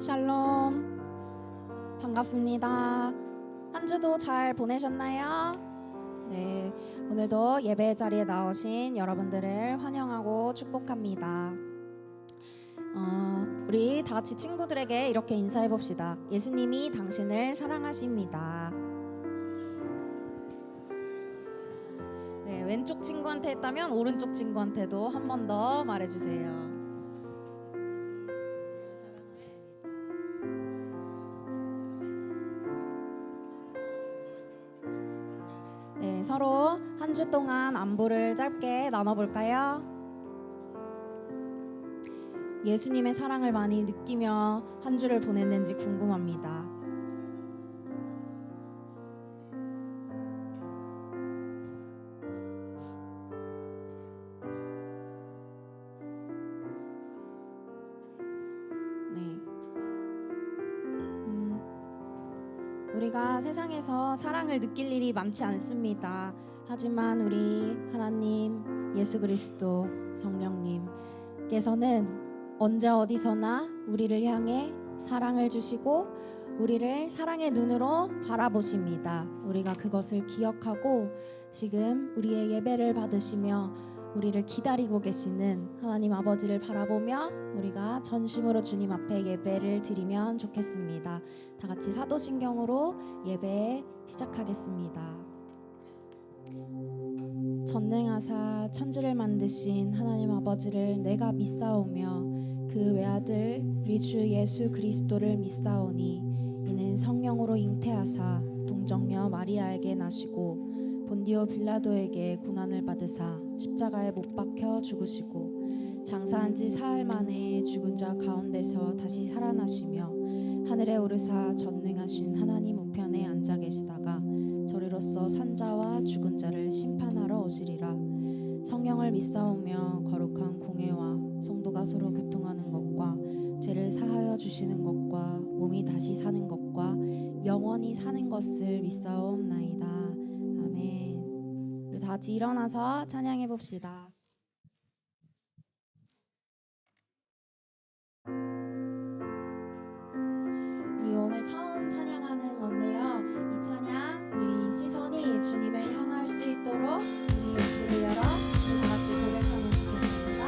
샬롬. 반갑습니다. 한 주도 잘 보내셨나요? 네, 오늘도 예배 자리에 나오신 여러분들을 환영하고 축복합니다. 우리 다 같이 친구들에게 이렇게 인사해 봅시다. 예수님이 당신을 사랑하십니다. 네, 왼쪽 친구한테 했다면 오른쪽 친구한테도 한 번 더 말해주세요. 네, 서로 한 주 동안 안부를 짧게 나눠볼까요? 예수님의 사랑을 많이 느끼며 한 주를 보냈는지 궁금합니다. 네. 우리가 세상에서 사랑을 느낄 일이 많지 않습니다. 하지만 우리 하나님, 예수 그리스도, 성령님께서는 언제 어디서나 우리를 향해 사랑을 주시고 우리를 사랑의 눈으로 바라보십니다. 우리가 그것을 기억하고 지금 우리의 예배를 받으시며 우리를 기다리고 계시는 하나님 아버지를 바라보며 우리가 전심으로 주님 앞에 예배를 드리면 좋겠습니다. 다 같이 사도신경으로 예배 시작하겠습니다. 전능하사 천지를 만드신 하나님 아버지를 내가 믿사오며 그 외아들 우리 주 예수 그리스도를 믿사오니 이는 성령으로 잉태하사 동정녀 마리아에게 나시고 본디오 빌라도에게 고난을 받으사 십자가에 못 박혀 죽으시고 장사한 지 사흘 만에 죽은 자 가운데서 다시 살아나시며 하늘에 오르사 전능하신 하나님 우편에 앉아 계시다가 저리로서 산자와 죽은 자를 심판하러 오시리라. 성령을 믿사오며 거룩한 공회와 성도가 서로 교통하는 것과 죄를 사하여 주시는 것과 몸이 다시 사는 것과 영원히 사는 것을 믿사옵나이다. 아멘. 우리 다 같이 일어나서 찬양해 봅시다. 우리 오늘 처음 찬양하는 건데요. 이 찬양 우리 시선이 주님을 향할 수 있도록 우리 입술을 열어 우리 다 같이 고백하면 좋겠습니다.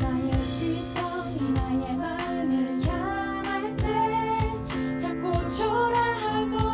나의 시선이 나의 마음을 향할 때 자꾸 초라하고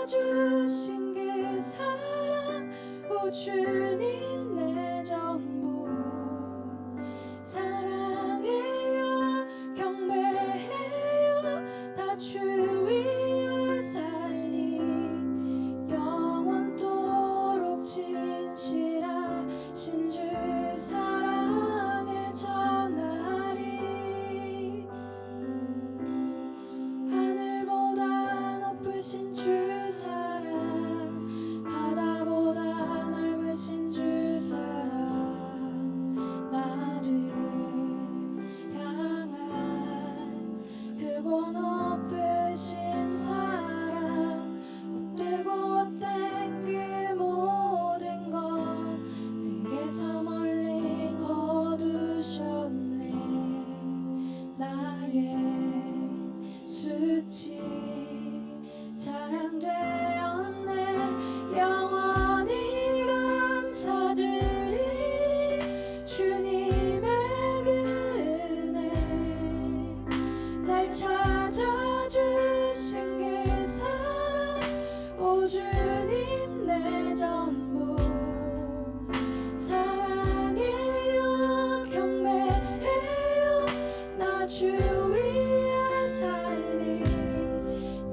찾아주신 그 사랑, 오 주님 내 전부. 사랑해요, 경배해요, 다 주 위에 살리. 영원토록 진실하신 주 사랑을 전하리. 하늘보다 높으신 주 사랑, 바다보다 넓으신 주 사랑, 나를 향한 크고 높으신 사랑, 헛되고 헛된 그 모든 것 내게서 멀리 거두셨네. 나의 수치 자랑되었네. 영원히 감사드리리. 주님의 은혜, 날 찾아주신 그 사랑, 오 주님 내 전부. 사랑해요, 경배해요, 나 주 위에 살리.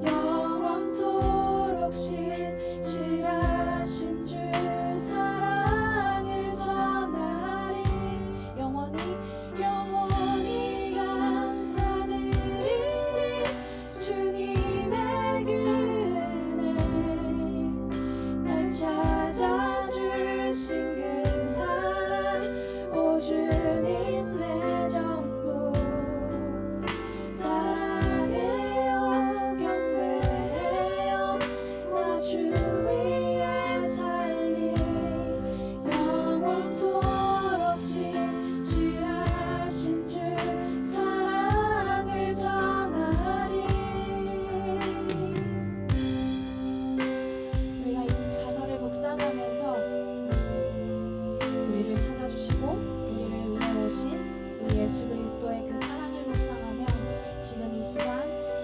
영원토록 신실하신 주 사랑을 전하리. 영원히 감사드리리. 주님의 은혜, 날 찾아주신 그 사랑, 오 주님 내 전부. 사랑해요, 경배해요, 나 주 위에 살리. 영원토록 신실하신 주 사랑을 전하리. 우리가 이 가사를 묵상하면서 우리를 찾아주시고 우리를 위해 오신 우리 예수 그리스도의 그 사랑을 묵상하며 지금 이 시간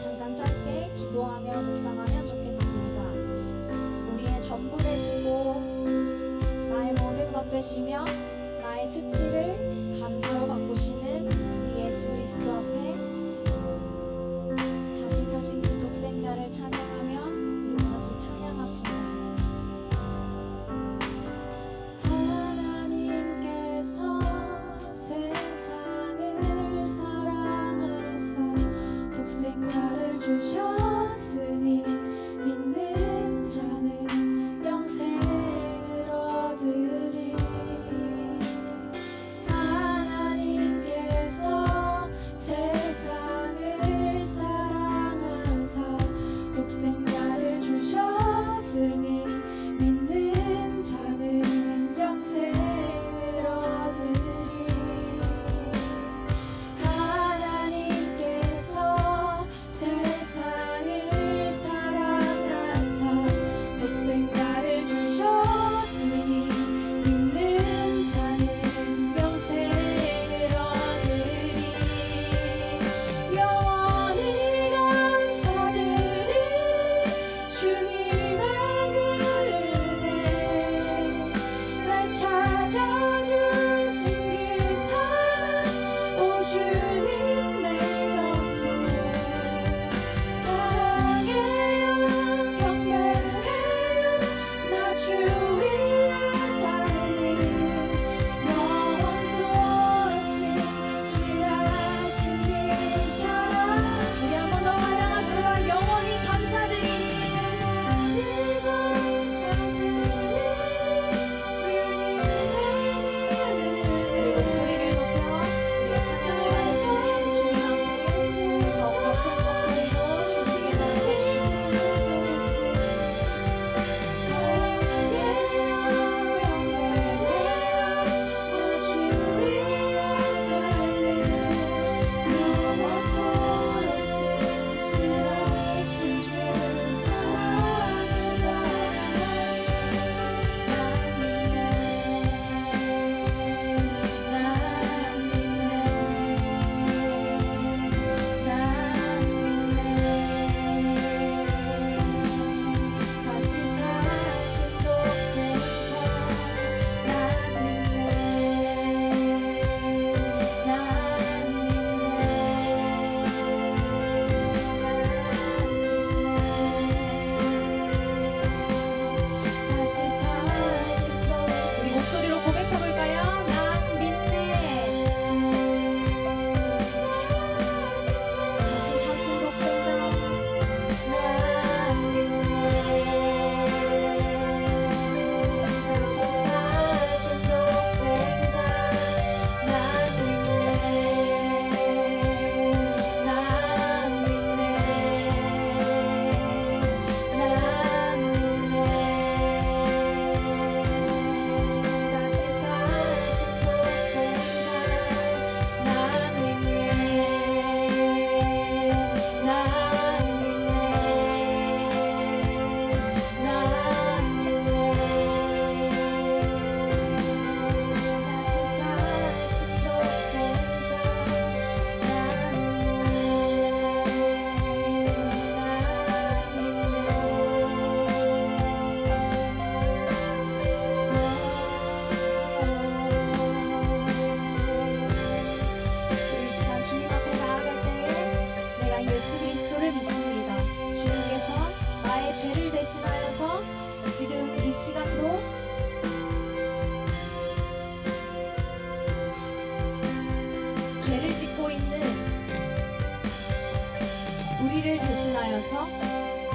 잠깐 짧게 기도하며 묵상하면 좋겠습니다. 우리의 전부 되시고 나의 모든 것 되시며 나의 수치를 감사로 바꾸시는 우리 예수 그리스도 앞에 다시 사신 그 독생자를 찬양하며 우리 같이 찬양합시다. 하나님께서 세상을 사랑하사 독생자를 주셨으니 믿는 자는 영생을 얻으리. 하나님께서 세상을 사랑하사 독생자를 주셨으니 죄를 짓고 있는 우리를 대신하여서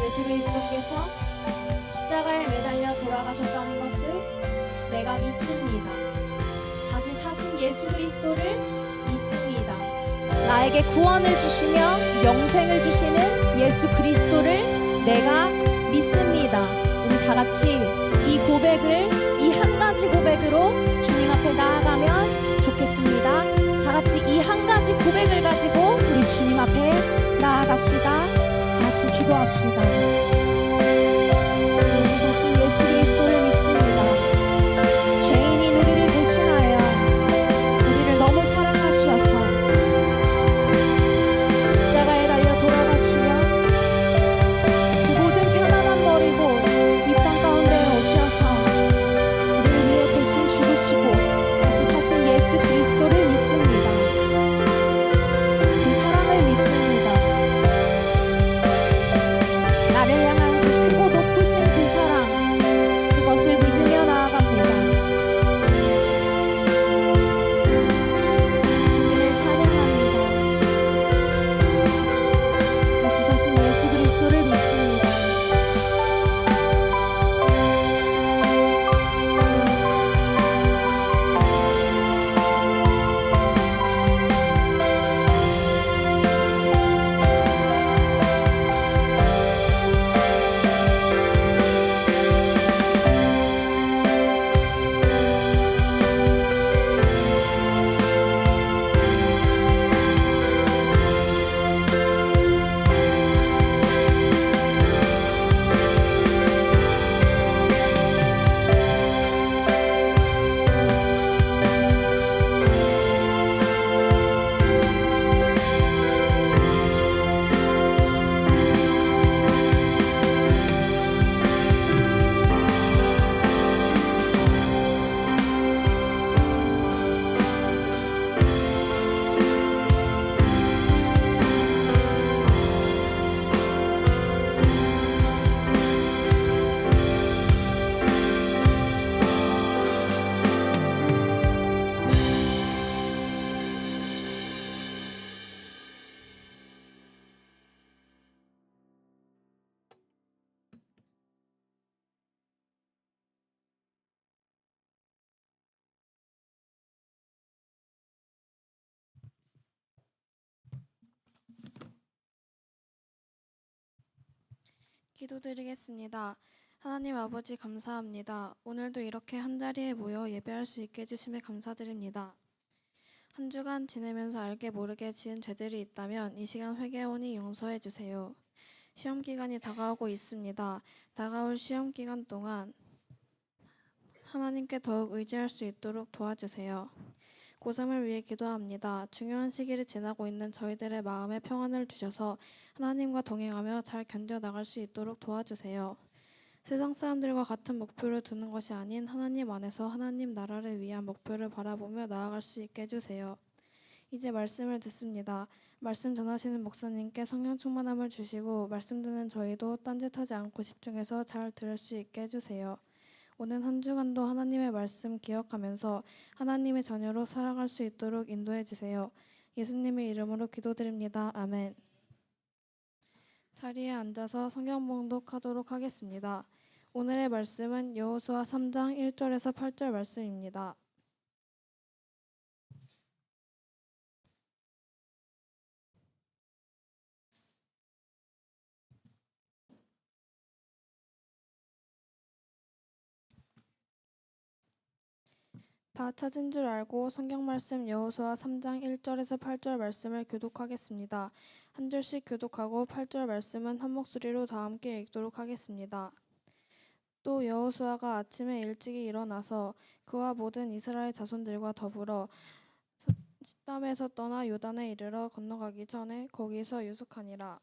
예수 그리스도께서 십자가에 매달려 돌아가셨다는 것을 내가 믿습니다. 다시 사신 예수 그리스도를 믿습니다. 나에게 구원을 주시며 영생을 주시는 예수 그리스도를 내가 믿습니다. 우리 다 같이 이 고백을 이 한 가지 고백으로 주님 앞에 나아가면 좋겠습니다. 다 같이 이 한 가지 고백을 가지고 우리 주님 앞에 나아갑시다. 다 같이 기도합시다. 사신 예수 그리스도를 믿습니다. 죄인인 우리를 대신하여 우리를 너무 사랑하시어서 십자가에 달려 돌아가시며 그 모든 편안함 버리고 이 땅 가운데에 오셔서 우리를 위해 대신 죽으시고 다시 사신 예수 그리스도를 믿습니다. 그 사랑을 믿습니다. 나를 향한 그 크고 높으신 그 사랑, 그것을 믿으며 나아갑니다. 주님을 찬양합니다. 다시 사신 예수 그리스도를 믿습니다. 기도드리겠습니다. 하나님 아버지 감사합니다. 오늘도 이렇게 한자리에 모여 예배할 수 있게 해주심에 감사드립니다. 한 주간 지내면서 알게 모르게 지은 죄들이 있다면 이 시간 회개하오니 용서해 주세요. 시험 기간이 다가오고 있습니다. 다가올 시험 기간 동안 하나님께 더욱 의지할 수 있도록 도와주세요. 고3을 위해 기도합니다. 중요한 시기를 지나고 있는 저희들의 마음에 평안을 주셔서 하나님과 동행하며 잘 견뎌나갈 수 있도록 도와주세요. 세상 사람들과 같은 목표를 두는 것이 아닌 하나님 안에서 하나님 나라를 위한 목표를 바라보며 나아갈 수 있게 해주세요. 이제 말씀을 듣습니다. 말씀 전하시는 목사님께 성령 충만함을 주시고 말씀 듣는 저희도 딴짓하지 않고 집중해서 잘 들을 수 있게 해주세요. 오는 한 주간도 하나님의 말씀 기억하면서 하나님의 자녀로 살아갈 수 있도록 인도해 주세요. 예수님의 이름으로 기도드립니다. 아멘. 자리에 앉아서 성경 봉독하도록 하겠습니다. 오늘의 말씀은 여호수아 3장 1절에서 8절 말씀입니다. 다 찾은 줄 알고 성경 말씀 여호수아 3장 1절에서 8절 말씀을 교독하겠습니다. 한 절씩 교독하고 8절 말씀은 한 목소리로 다 함께 읽도록 하겠습니다. 또 여호수아가 아침에 일찍이 일어나서 그와 모든 이스라엘 자손들과 더불어 시담에서 떠나 요단에 이르러 건너가기 전에 거기서 유숙하니라.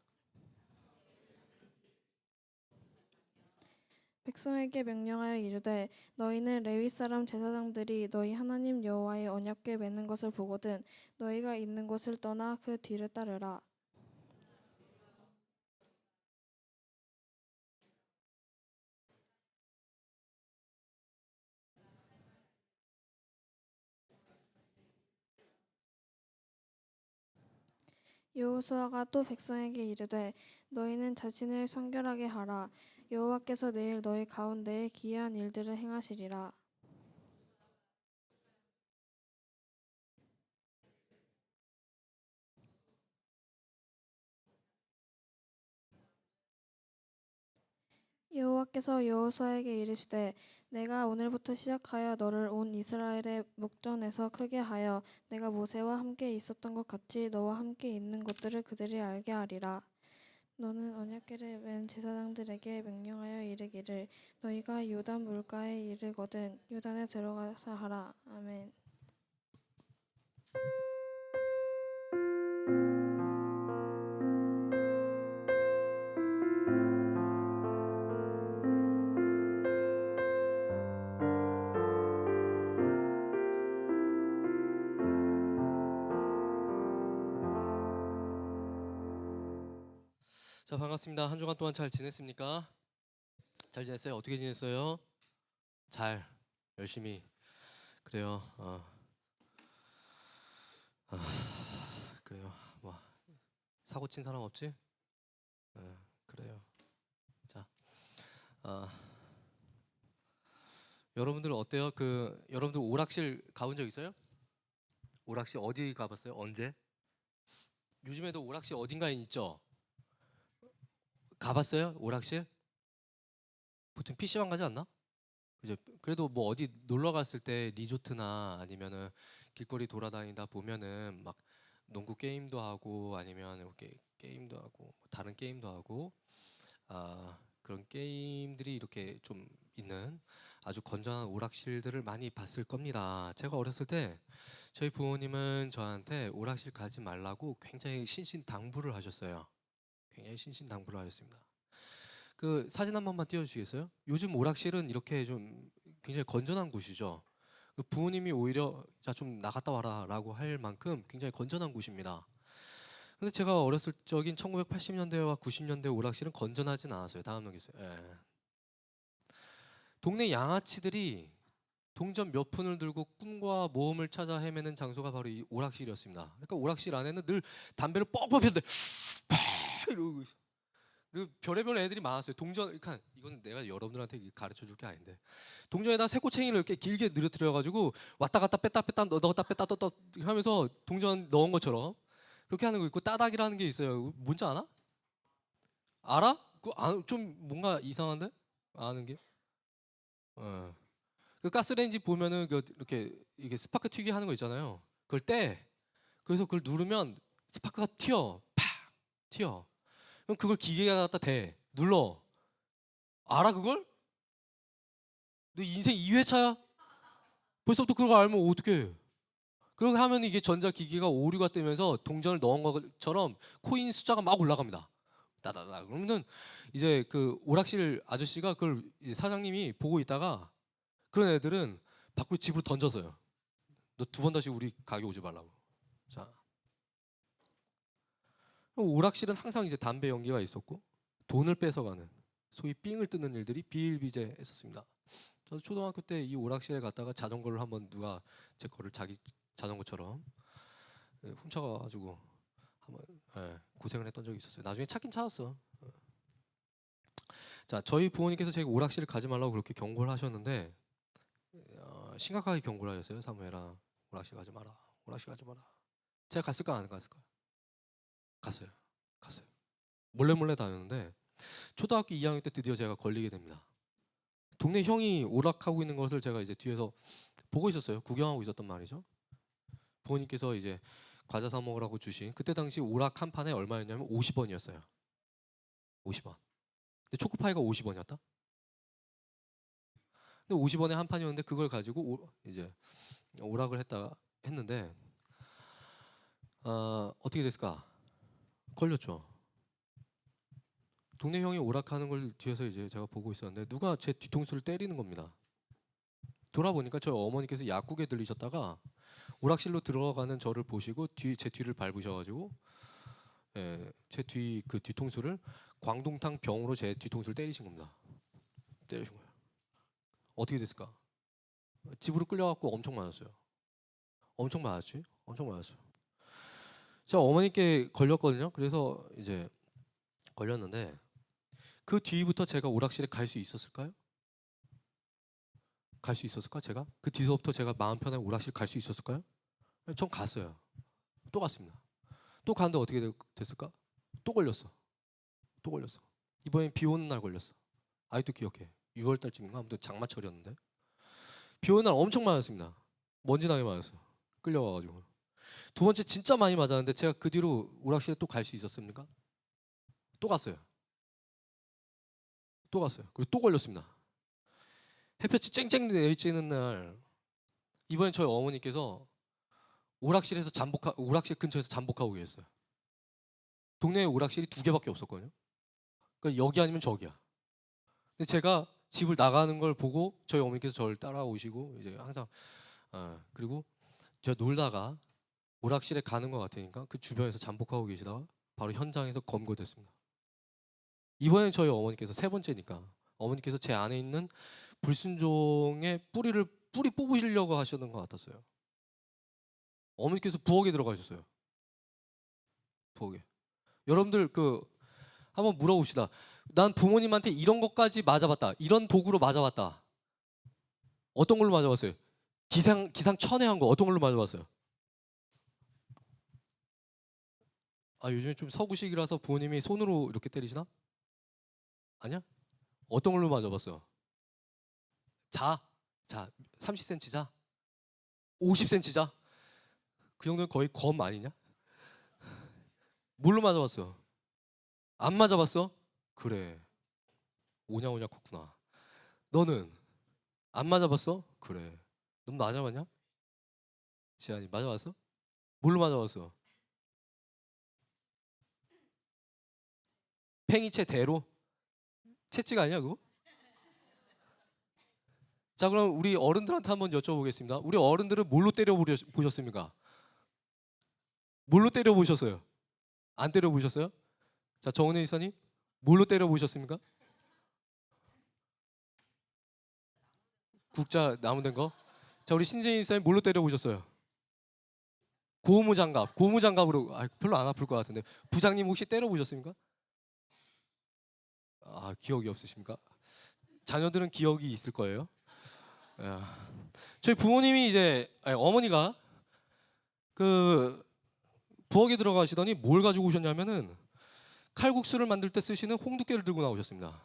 백성에게 명령하여 이르되 너희는 레위 사람 제사장들이 너희 하나님 여호와의 언약궤 매는 것을 보거든 너희가 있는 곳을 떠나 그 뒤를 따르라. 여호수아가 또 백성에게 이르되 너희는 자신을 성결하게 하라. 여호와께서 내일 너희 가운데에 기이한 일들을 행하시리라. 여호와께서 여호수아에게 이르시되 내가 오늘부터 시작하여 너를 온 이스라엘의 목전에서 크게 하여 내가 모세와 함께 있었던 것 같이 너와 함께 있는 것들을 그들이 알게 하리라. 너는 언약궤를 맨 제사장들에게 명령하여 이르기를 너희가 요단 물가에 이르거든 요단에 들어가서 하라. 아멘. 자, 반갑습니다. 한 주간 동안 잘 지냈습니까? 잘 지냈어요? 어떻게 지냈어요? 잘, 열심히. 그래요. 그래요. 뭐 사고 친 사람 없지? 그래요. 자, 아, 여러분들 어때요? 여러분들 오락실 가본 적 있어요? 오락실 어디 가봤어요? 언제? 요즘에도 오락실 어딘가에 있죠? 가봤어요? 오락실? 보통 PC방 가지 않나? 그죠? 그래도 뭐 어디 놀러 갔을 때 리조트나 아니면은 길거리 돌아다니다 보면은 막 농구 게임도 하고 아니면 이렇게 게임도 하고 뭐 다른 게임도 하고 그런 게임들이 이렇게 좀 있는 아주 건전한 오락실들을 많이 봤을 겁니다. 제가 어렸을 때 저희 부모님은 저한테 오락실 가지 말라고 굉장히 신신당부를 하셨어요. 굉장히 신신당부를 하셨습니다. 그 사진 한 번만 띄워주시겠어요? 요즘 오락실은 이렇게 좀 굉장히 건전한 곳이죠. 그 부모님이 오히려 자 좀 나갔다 와라라고 할 만큼 굉장히 건전한 곳입니다. 근데 제가 어렸을 적인 1980년대와 90년대 오락실은 건전하진 않았어요. 다음 넘기세요. 예. 동네 양아치들이 동전 몇 푼을 들고 꿈과 모험을 찾아 헤매는 장소가 바로 이 오락실이었습니다. 그러니까 오락실 안에는 늘 담배를 뻑뻑 피는데 이러고 있어. 그 별의별 애들이 많았어요. 동전, 그러니까 이건 내가 여러분들한테 가르쳐 줄 게 아닌데 동전에다 새꼬챙이를 이렇게 길게 늘어뜨려 가지고 왔다 갔다 뺐다 뺐다 넣었다 뺐다 떴다 하면서 동전 넣은 것처럼 그렇게 하는 거 있고 따닥이라는 게 있어요. 뭔지 아나? 알아? 좀 뭔가 이상한데? 아는 게? 어. 그 가스레인지 보면은 이렇게 이게 스파크 튀게 하는 거 있잖아요. 그걸 떼. 그래서 그걸 누르면 스파크가 튀어. 팍! 튀어. 그럼 그걸 기계에 갖다 대. 눌러. 알아 그걸? 너 인생 2회차야? 벌써부터 그걸 알면 어떡해? 그렇게 하면 이게 전자기기가 오류가 뜨면서 동전을 넣은 것처럼 코인 숫자가 막 올라갑니다. 따다다. 그러면은 이제 그 오락실 아저씨가 그걸 이제 사장님이 보고 있다가 그런 애들은 밖으로 집으로 던져서요. 너 두 번 다시 우리 가게 오지 말라고. 자, 오락실은 항상 이제 담배 연기가 있었고 돈을 뺏어가는 소위 삥을 뜯는 일들이 비일비재했었습니다. 저도 초등학교 때 이 오락실에 갔다가 자전거를 한번 누가 제 거를 자기 자전거처럼 훔쳐가가지고 한번 고생을 했던 적이 있었어요. 나중에 찾긴 찾았어. 자, 저희 부모님께서 제가 오락실을 가지 말라고 그렇게 경고를 하셨는데 심각하게 경고를 하셨어요. 사무엘아, 오락실 가지 마라. 오락실 가지 마라. 제가 갔을까 안 갔을까? 갔어요. 갔어요. 몰래 몰래 다녔는데 초등학교 2학년 때 드디어 제가 걸리게 됩니다. 동네 형이 오락하고 있는 것을 제가 이제 뒤에서 보고 있었어요. 구경하고 있었단 말이죠. 부모님께서 이제 과자 사 먹으라고 주신 그때 당시 오락 한 판에 얼마였냐면 50원이었어요. 50원. 근데 초코파이가 50원이었다. 근데 50원에 한 판이었는데 그걸 가지고 이제 오락을 했는데 어떻게 됐을까? 걸렸죠. 동네 형이 오락하는 걸 뒤에서 이제 제가 보고 있었는데 누가 제 뒤통수를 때리는 겁니다. 돌아보니까 저희 어머니께서 약국에 들리셨다가 오락실로 들어가는 저를 보시고 제 뒤를 밟으셔가지고 제 뒤 그 뒤통수를 광동탕 병으로 제 뒤통수를 때리신 겁니다. 때리신 거예요. 어떻게 됐을까? 집으로 끌려갖고 엄청 맞았어요. 엄청 맞았지? 엄청 맞았어요. 제가 어머니께 걸렸거든요. 그래서 이제 걸렸는데 그 뒤부터 제가 오락실에 갈 수 있었을까요? 갈 수 있었을까? 제가 그 뒤서부터 제가 마음 편하게 오락실 갈 수 있었을까요? 전 갔어요. 또 갔습니다. 또 갔는데 어떻게 됐을까? 또 걸렸어. 또 걸렸어. 이번엔 비 오는 날 걸렸어. 아직도 기억해. 6월 달쯤인가 아무튼 장마철이었는데 비 오는 날 엄청 맞았습니다. 먼지 나게 맞았어. 끌려와가지고. 두 번째 진짜 많이 맞았는데 제가 그 뒤로 오락실에 또 갈 수 있었습니까? 또 갔어요. 또 갔어요. 그리고 또 걸렸습니다. 햇볕이 쨍쨍 내리쬐는 날 이번엔 저희 어머니께서 오락실 근처에서 잠복하고 계셨어요. 동네에 오락실이 2개밖에 없었거든요. 그러니까 여기 아니면 저기야. 근데 제가 집을 나가는 걸 보고 저희 어머니께서 저를 따라오시고 이제 항상 그리고 제가 놀다가 오락실에 가는 것 같으니까 그 주변에서 잠복하고 계시다가 바로 현장에서 검거됐습니다. 이번엔 저희 어머니께서 세 번째니까 어머니께서 제 안에 있는 불순종의 뿌리 뽑으시려고 하셨던 것 같았어요. 어머니께서 부엌에 들어가셨어요. 부엌에. 여러분들 한번 물어봅시다. 난 부모님한테 이런 것까지 맞아봤다. 이런 도구로 맞아봤다. 어떤 걸로 맞아봤어요? 기상천외한 거 어떤 걸로 맞아봤어요? 요즘에 좀 서구식이라서 부모님이 손으로 이렇게 때리시나? 아니야? 어떤 걸로 맞아봤어요? 자, 30cm 자, 50cm 자. 그 정도는 거의 검 아니냐? 뭘로 맞아봤어? 안 맞아봤어? 그래. 오냐오냐 컸구나. 너는 안 맞아봤어? 그래. 넌 맞아봤냐? 지안이 맞아봤어? 뭘로 맞아봤어? 팽이채 대로? 채찍 아니야 그거? 자 그럼 우리 어른들한테 한번 여쭤보겠습니다. 우리 어른들은 뭘로 때려 보셨습니까? 뭘로 때려 보셨어요? 안 때려 보셨어요? 자 정은혜 이사님 뭘로 때려 보셨습니까? 국자 나무된 거? 자 우리 신재인 이사님 뭘로 때려 보셨어요? 고무장갑으로 별로 안 아플 것 같은데 부장님 혹시 때려 보셨습니까? 기억이 없으십니까? 자녀들은 기억이 있을 거예요. 야. 저희 부모님이 이제 어머니가 그 부엌에 들어가시더니 뭘 가지고 오셨냐면은 칼국수를 만들 때 쓰시는 홍두깨를 들고 나오셨습니다.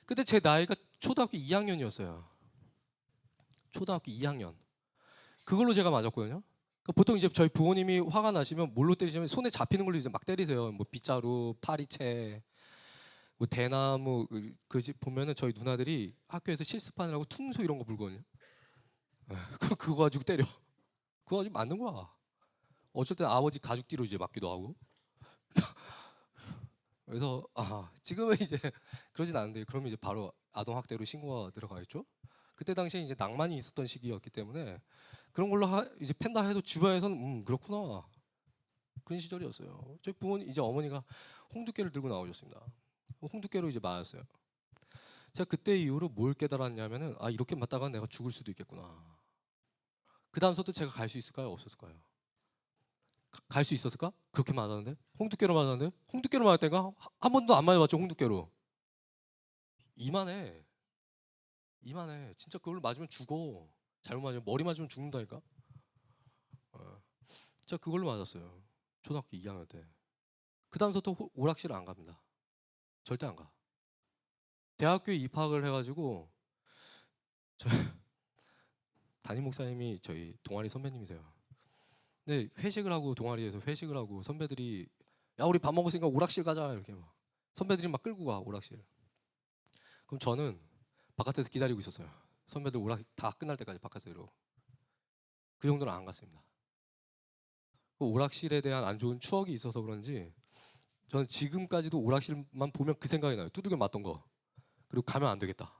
그때 제 나이가 초등학교 2학년이었어요. 초등학교 2학년. 그걸로 제가 맞았거든요. 보통 이제 저희 부모님이 화가 나시면 뭘로 때리시면 손에 잡히는 걸로 이제 막 때리세요. 뭐 빗자루, 파리채, 뭐 대나무 집 보면은 저희 누나들이 학교에서 실습하느라고 퉁소 이런 거 불거든요. 그거 가지고 때려. 그거 가지고 맞는 거야. 어쩔 때 아버지 가죽띠로 이제 맞기도 하고. 그래서 지금은 이제 그러진 않은데 그러면 이제 바로 아동 학대로 신고가 들어가겠죠. 그때 당시에 이제 낭만이 있었던 시기였기 때문에 그런 걸로 이제 팬다 해도 주변에서는 그렇구나 그런 시절이었어요. 저희 부모님 이제 어머니가 홍두깨를 들고 나오셨습니다. 홍두깨로 이제 맞았어요. 제가 그때 이후로 뭘 깨달았냐면은 이렇게 맞다가 내가 죽을 수도 있겠구나. 그 다음부터 제가 갈 수 있을까요? 없었을까요? 갈 수 있었을까? 그렇게 맞았는데 홍두깨로 맞았는데 홍두깨로 맞았다니까 한 번도 안 맞아봤죠 홍두깨로. 이만해 진짜 그걸로 맞으면 죽어. 잘못 맞으면 머리 맞으면 죽는다니까. 제가 그걸로 맞았어요 초등학교 2학년 때. 그 다음부터 오락실을 안 갑니다. 절대 안 가. 대학교에 입학을 해가지고 저 담임 목사님이 저희 동아리 선배님이세요. 근데 회식을 하고 동아리에서 회식을 하고 선배들이 야 우리 밥 먹었으니까 오락실 가자 이렇게 막 선배들이 막 끌고 가 오락실. 그럼 저는 바깥에서 기다리고 있었어요. 선배들 오락 다 끝날 때까지 바깥에서 이러고. 그 정도는 안 갔습니다. 그 오락실에 대한 안 좋은 추억이 있어서 그런지 저는 지금까지도 오락실만 보면 그 생각이 나요. 두들겨 맞던 거. 그리고 가면 안 되겠다.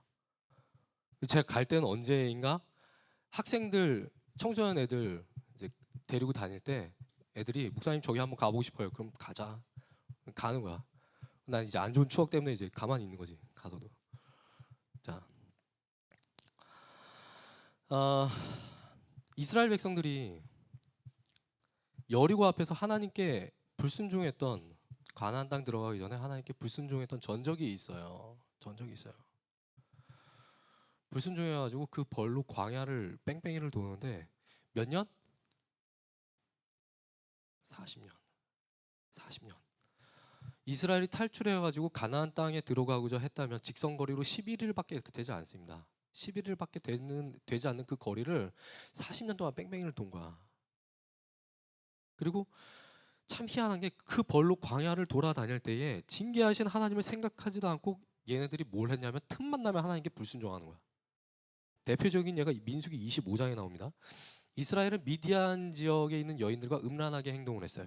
제가 갈 때는 언제인가 학생들 청소년 애들 이제 데리고 다닐 때 애들이 목사님 저기 한번 가보고 싶어요. 그럼 가자. 가는 거야. 난 이제 안 좋은 추억 때문에 이제 가만히 있는 거지. 가서도. 자, 이스라엘 백성들이 여리고 앞에서 하나님께 불순종했던, 가나안 땅 들어가기 전에 하나님께 불순종했던 전적이 있어요. 전적이 있어요. 불순종해가지고 그 벌로 광야를 뺑뺑이를 도는데 몇 년? 40년. 40년. 이스라엘이 탈출해가지고 가나안 땅에 들어가고자 했다면 직선거리로 11일밖에 되지 않습니다. 11일밖에 되지 않는 그 거리를 40년 동안 뺑뺑이를 돈 거야. 그리고 참 희한한 게 그 벌로 광야를 돌아다닐 때에 징계하신 하나님을 생각하지도 않고 얘네들이 뭘 했냐면 틈만 나면 하나님께 불순종하는 거야. 대표적인 예가 민수기 25장에 나옵니다. 이스라엘은 미디안 지역에 있는 여인들과 음란하게 행동을 했어요.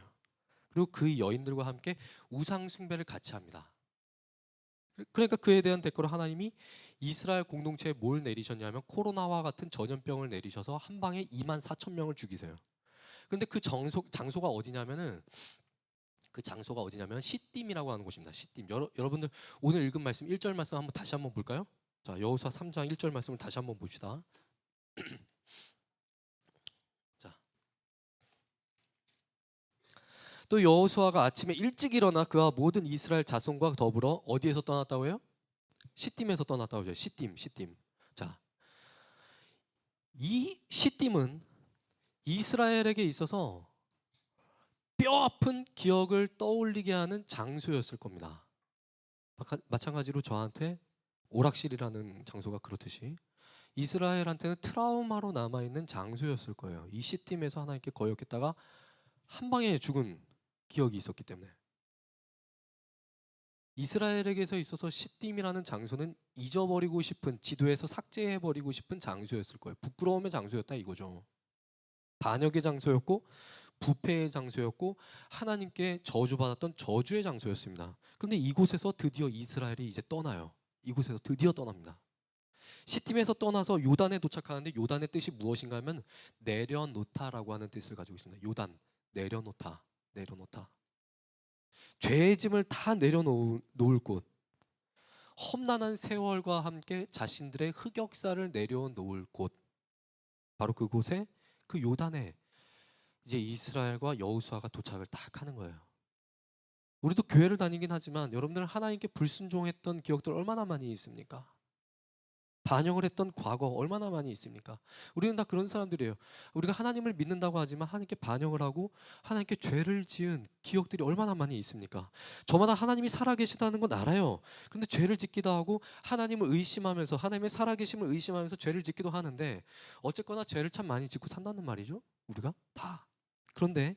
그리고 그 여인들과 함께 우상 숭배를 같이 합니다. 그러니까 그에 대한 대가로 하나님이 이스라엘 공동체에 뭘 내리셨냐면 코로나와 같은 전염병을 내리셔서 한 방에 2만 4천 명을 죽이세요. 그런데 그 장소가 어디냐면은 시딤이라고 하는 곳입니다. 시딤. 여러분들 오늘 읽은 말씀 1절 말씀 다시 한번 볼까요? 자, 여호수아 3장 1절 말씀을 다시 한번 봅시다. 자. 또 여호수아가 아침에 일찍 일어나 그와 모든 이스라엘 자손과 더불어 어디에서 떠났다고 해요? 시딤에서 떠났다고 해요. 시딤. 자, 이 시딤은 이스라엘에게 있어서 뼈아픈 기억을 떠올리게 하는 장소였을 겁니다. 마찬가지로 저한테 오락실이라는 장소가 그렇듯이 이스라엘한테는 트라우마로 남아있는 장소였을 거예요. 이 시딤에서 하나님께 거역했다가 한 방에 죽은 기억이 있었기 때문에. 이스라엘에게서 있어서 시딤이라는 장소는 잊어버리고 싶은, 지도에서 삭제해버리고 싶은 장소였을 거예요. 부끄러움의 장소였다 이거죠. 반역의 장소였고 부패의 장소였고 하나님께 저주받았던 저주의 장소였습니다. 그런데 이곳에서 드디어 이스라엘이 이제 떠나요. 이곳에서 드디어 떠납니다. 시딤에서 떠나서 요단에 도착하는데 요단의 뜻이 무엇인가 하면 내려놓다라고 하는 뜻을 가지고 있습니다. 요단, 내려놓다. 죄의 짐을 다 내려놓을 곳. 험난한 세월과 함께 자신들의 흑역사를 내려놓을 곳. 바로 그곳에 그 요단에 이제 이스라엘과 여호수아가 도착을 딱 하는 거예요. 우리도 교회를 다니긴 하지만 여러분들 하나님께 불순종했던 기억들 얼마나 많이 있습니까? 반역을 했던 과거 얼마나 많이 있습니까? 우리는 다 그런 사람들이에요. 우리가 하나님을 믿는다고 하지만 하나님께 반역을 하고 하나님께 죄를 지은 기억들이 얼마나 많이 있습니까? 저마다 하나님이 살아계시다는 건 알아요. 그런데 죄를 짓기도 하고 하나님을 의심하면서 하나님의 살아계심을 의심하면서 죄를 짓기도 하는데 어쨌거나 죄를 참 많이 짓고 산다는 말이죠. 우리가 다. 그런데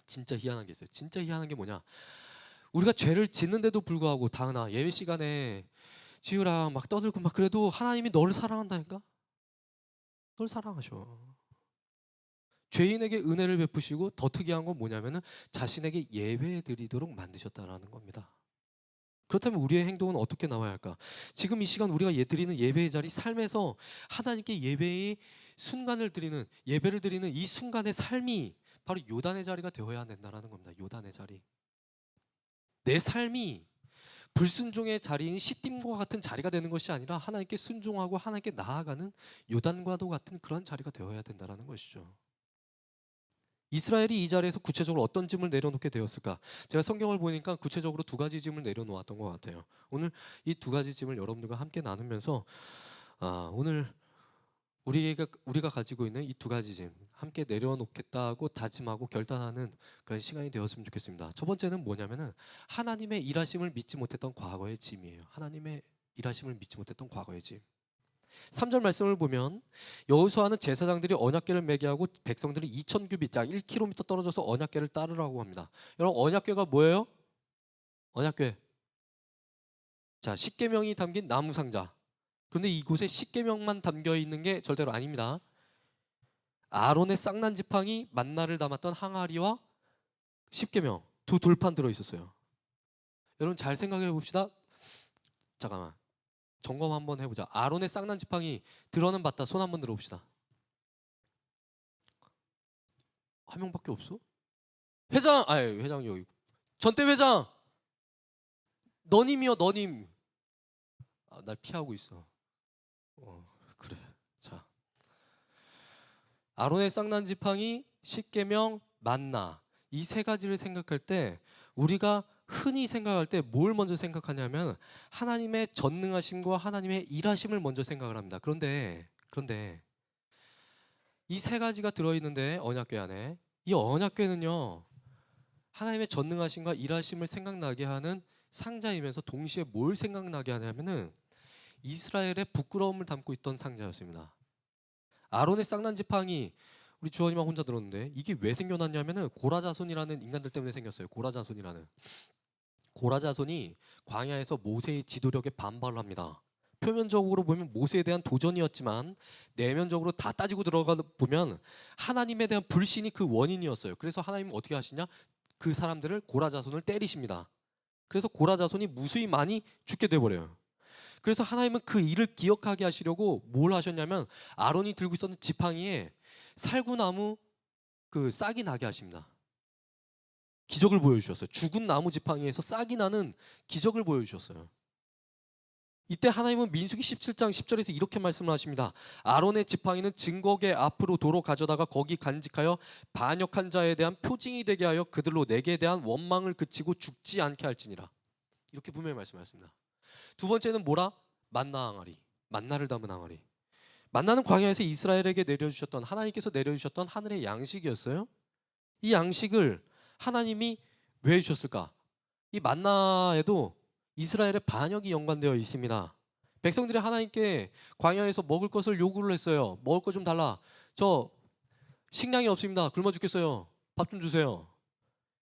진짜 희한한 게 있어요. 진짜 희한한 게 뭐냐? 우리가 죄를 짓는데도 불구하고 다은아 예배 시간에 지우랑 막 떠들고 막 그래도 하나님이 너를 사랑한다니까? 널 사랑하셔. 죄인에게 은혜를 베푸시고 더 특이한 건 뭐냐면은 자신에게 예배 드리도록 만드셨다라는 겁니다. 그렇다면 우리의 행동은 어떻게 나와야 할까? 지금 이 시간 우리가 드리는 예배의 자리, 삶에서 하나님께 예배의 순간을 드리는, 예배를 드리는 이 순간의 삶이 바로 요단의 자리가 되어야 된다라는 겁니다. 요단의 자리. 내 삶이 불순종의 자리인 시딤과 같은 자리가 되는 것이 아니라 하나님께 순종하고 하나님께 나아가는 요단과도 같은 그런 자리가 되어야 된다는 것이죠. 이스라엘이 이 자리에서 구체적으로 어떤 짐을 내려놓게 되었을까? 제가 성경을 보니까 구체적으로 두 가지 짐을 내려놓았던 것 같아요. 오늘 이 두 가지 짐을 여러분들과 함께 나누면서 오늘 우리가 가지고 있는 이 두 가지 짐 함께 내려놓겠다고 다짐하고 결단하는 그런 시간이 되었으면 좋겠습니다. 첫 번째는 뭐냐면은 하나님의 일하심을 믿지 못했던 과거의 짐이에요. 하나님의 일하심을 믿지 못했던 과거의 짐. 3절 말씀을 보면 여호수아는 제사장들이 언약궤를 매게 하고 백성들이 2,000규빗 약 1km 떨어져서 언약궤를 따르라고 합니다. 여러분 언약궤가 뭐예요? 언약궤. 자, 십계명이 담긴 나무 상자. 그런데 이곳에 십계명만 담겨 있는 게 절대로 아닙니다. 아론의 쌍난 지팡이, 만나를 담았던 항아리와 십계명 두 돌판 들어 있었어요. 여러분 잘 생각해 봅시다. 잠깐만. 점검 한번 해보자. 아론의 쌍난 지팡이 들어는 봤다. 손 한번 들어봅시다. 한 명밖에 없어? 회장, 회장 여기. 전대 회장. 너님이요, 너님. 날 피하고 있어. 그래. 자, 아론의 쌍난 지팡이, 십계명, 만나, 이 세 가지를 생각할 때 우리가 흔히 생각할 때 뭘 먼저 생각하냐면 하나님의 전능하심과 하나님의 일하심을 먼저 생각을 합니다. 그런데 이 세 가지가 들어있는데 언약궤 안에, 이 언약궤는요 하나님의 전능하심과 일하심을 생각나게 하는 상자이면서 동시에 뭘 생각나게 하냐면은 이스라엘의 부끄러움을 담고 있던 상자였습니다. 아론의 쌍난 지팡이, 우리 주원이만 혼자 들었는데 이게 왜 생겨났냐면은 고라자손이라는 인간들 때문에 생겼어요. 고라자손이 광야에서 모세의 지도력에 반발을 합니다. 표면적으로 보면 모세에 대한 도전이었지만 내면적으로 다 따지고 들어가 보면 하나님에 대한 불신이 그 원인이었어요. 그래서 하나님은 어떻게 하시냐? 그 사람들을, 고라자손을 때리십니다. 그래서 고라자손이 무수히 많이 죽게 돼버려요. 그래서 하나님은 그 일을 기억하게 하시려고 뭘 하셨냐면 아론이 들고 있었던 지팡이에 살구나무 그 싹이 나게 하십니다. 기적을 보여주셨어요. 죽은 나무 지팡이에서 싹이 나는 기적을 보여주셨어요. 이때 하나님은 민수기 17장 10절에서 이렇게 말씀을 하십니다. 아론의 지팡이는 증거궤 앞으로 도로 가져다가 거기 간직하여 반역한 자에 대한 표징이 되게 하여 그들로 내게 대한 원망을 그치고 죽지 않게 할지니라. 이렇게 분명히 말씀하셨습니다. 두 번째는 뭐라? 만나 항아리, 만나를 담은 항아리. 만나는 광야에서 이스라엘에게 내려주셨던, 하나님께서 내려주셨던 하늘의 양식이었어요. 이 양식을 하나님이 왜 주셨을까? 이 만나에도 이스라엘의 반역이 연관되어 있습니다. 백성들이 하나님께 광야에서 먹을 것을 요구를 했어요. 먹을 것 좀 달라. 저 식량이 없습니다. 굶어 죽겠어요. 밥 좀 주세요.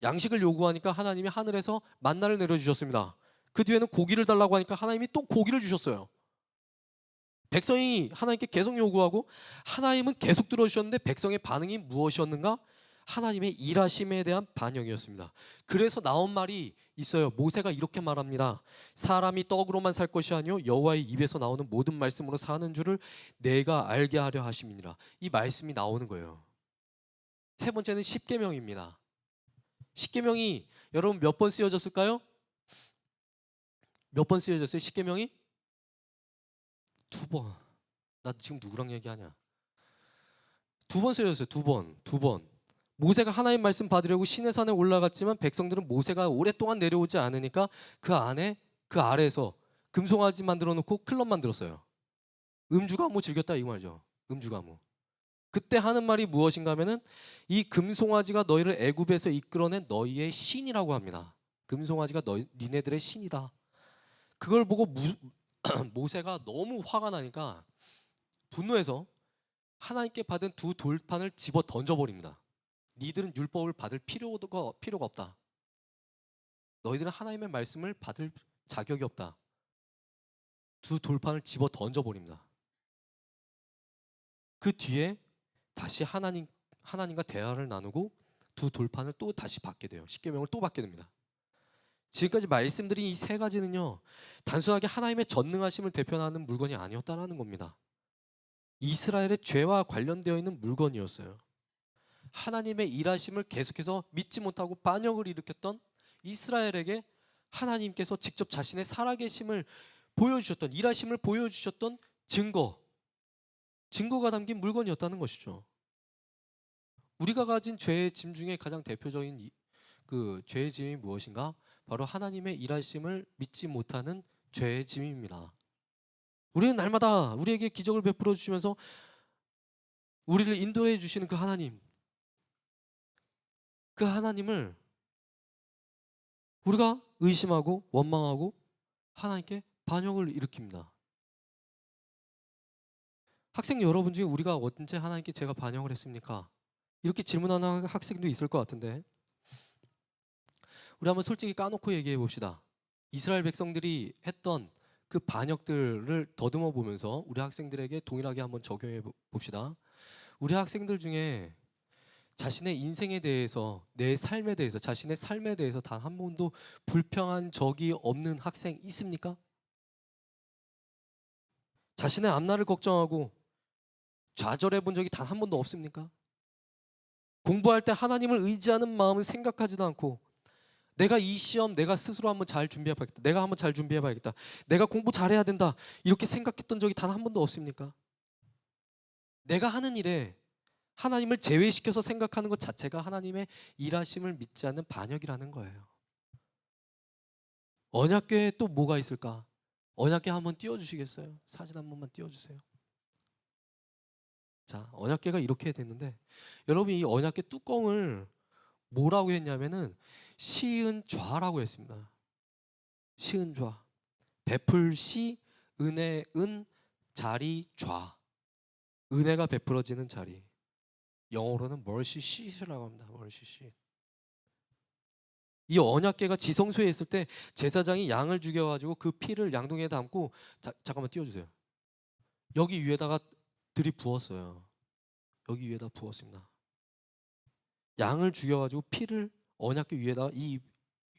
양식을 요구하니까 하나님이 하늘에서 만나를 내려주셨습니다. 그 뒤에는 고기를 달라고 하니까 하나님이 또 고기를 주셨어요. 백성이 하나님께 계속 요구하고 하나님은 계속 들어주셨는데 백성의 반응이 무엇이었는가? 하나님의 일하심에 대한 반영이었습니다. 그래서 나온 말이 있어요. 모세가 이렇게 말합니다. 사람이 떡으로만 살 것이 아니요 여호와의 입에서 나오는 모든 말씀으로 사는 줄을 내가 알게 하려 하심이니라. 이 말씀이 나오는 거예요. 세 번째는 십계명입니다. 십계명이 여러분 몇 번 쓰여졌을까요? 몇 번 쓰여졌어요? 십계명이? 2번. 나 지금 누구랑 얘기하냐? 2번 쓰여졌어요. 2번. 모세가 하나님 말씀 받으려고 시내산에 올라갔지만 백성들은 모세가 오랫동안 내려오지 않으니까 그 아래에서 금송아지 만들어 놓고 클럽 만들었어요. 음주가무 즐겼다 이 말이죠. 음주가무. 그때 하는 말이 무엇인가 하면은 이 금송아지가 너희를 애굽에서 이끌어낸 너희의 신이라고 합니다. 금송아지가 니네들의 신이다. 그걸 보고 모세가 너무 화가 나니까 분노해서 하나님께 받은 2 돌판을 집어 던져버립니다. 니들은 율법을 받을 필요가 없다. 너희들은 하나님의 말씀을 받을 자격이 없다. 2 돌판을 집어 던져버립니다. 그 뒤에 다시 하나님과 대화를 나누고 2 돌판을 또 다시 받게 돼요. 십계명을 또 받게 됩니다. 지금까지 말씀드린 이 세 가지는요, 단순하게 하나님의 전능하심을 대표하는 물건이 아니었다는 겁니다. 이스라엘의 죄와 관련되어 있는 물건이었어요. 하나님의 일하심을 계속해서 믿지 못하고 반역을 일으켰던 이스라엘에게 하나님께서 직접 자신의 살아계심을 보여주셨던, 일하심을 보여주셨던 증거가 담긴 물건이었다는 것이죠. 우리가 가진 죄의 짐 중에 가장 대표적인 그 죄의 짐이 무엇인가? 바로 하나님의 일하심을 믿지 못하는 죄의 짐입니다. 우리는 날마다 우리에게 기적을 베풀어 주시면서 우리를 인도해 주시는 그 하나님을 우리가 의심하고 원망하고 하나님께 반역을 일으킵니다. 학생 여러분 중에 우리가 언제 하나님께 제가 반역을 했습니까? 이렇게 질문하는 학생도 있을 것 같은데, 우리 한번 솔직히 까놓고 얘기해 봅시다. 이스라엘 백성들이 했던 그 반역들을 더듬어 보면서 우리 학생들에게 동일하게 한번 적용해 봅시다. 우리 학생들 중에 자신의 인생에 대해서, 내 삶에 대해서, 자신의 삶에 대해서 단 한 번도 불평한 적이 없는 학생 있습니까? 자신의 앞날을 걱정하고 좌절해 본 적이 단 한 번도 없습니까? 공부할 때 하나님을 의지하는 마음을 생각하지도 않고 내가 이 시험 내가 스스로 한번 잘 준비해봐야겠다. 내가 한번 잘 준비해봐야겠다. 내가 공부 잘해야 된다. 이렇게 생각했던 적이 단 한 번도 없습니까? 내가 하는 일에 하나님을 제외시켜서 생각하는 것 자체가 하나님의 일하심을 믿지 않는 반역이라는 거예요. 언약궤에 또 뭐가 있을까? 언약궤 한번 띄워주시겠어요? 사진 한 번만 띄워주세요. 자, 언약궤가 이렇게 됐는데 여러분 이 언약궤 뚜껑을 뭐라고 했냐면은 시은좌라고 했습니다. 시은좌. 베풀 시, 은혜, 은, 자리, 좌. 은혜가 베풀어지는 자리. 영어로는 mercy seat이라고 합니다. mercy seat. 이 언약궤가 지성소에 있을 때 제사장이 양을 죽여가지고 그 피를 양동이에 담고 잠깐만 띄워주세요. 여기 위에다가 들이부었어요. 여기 위에다 부었습니다. 양을 죽여가지고 피를 언약궤 위에다가 이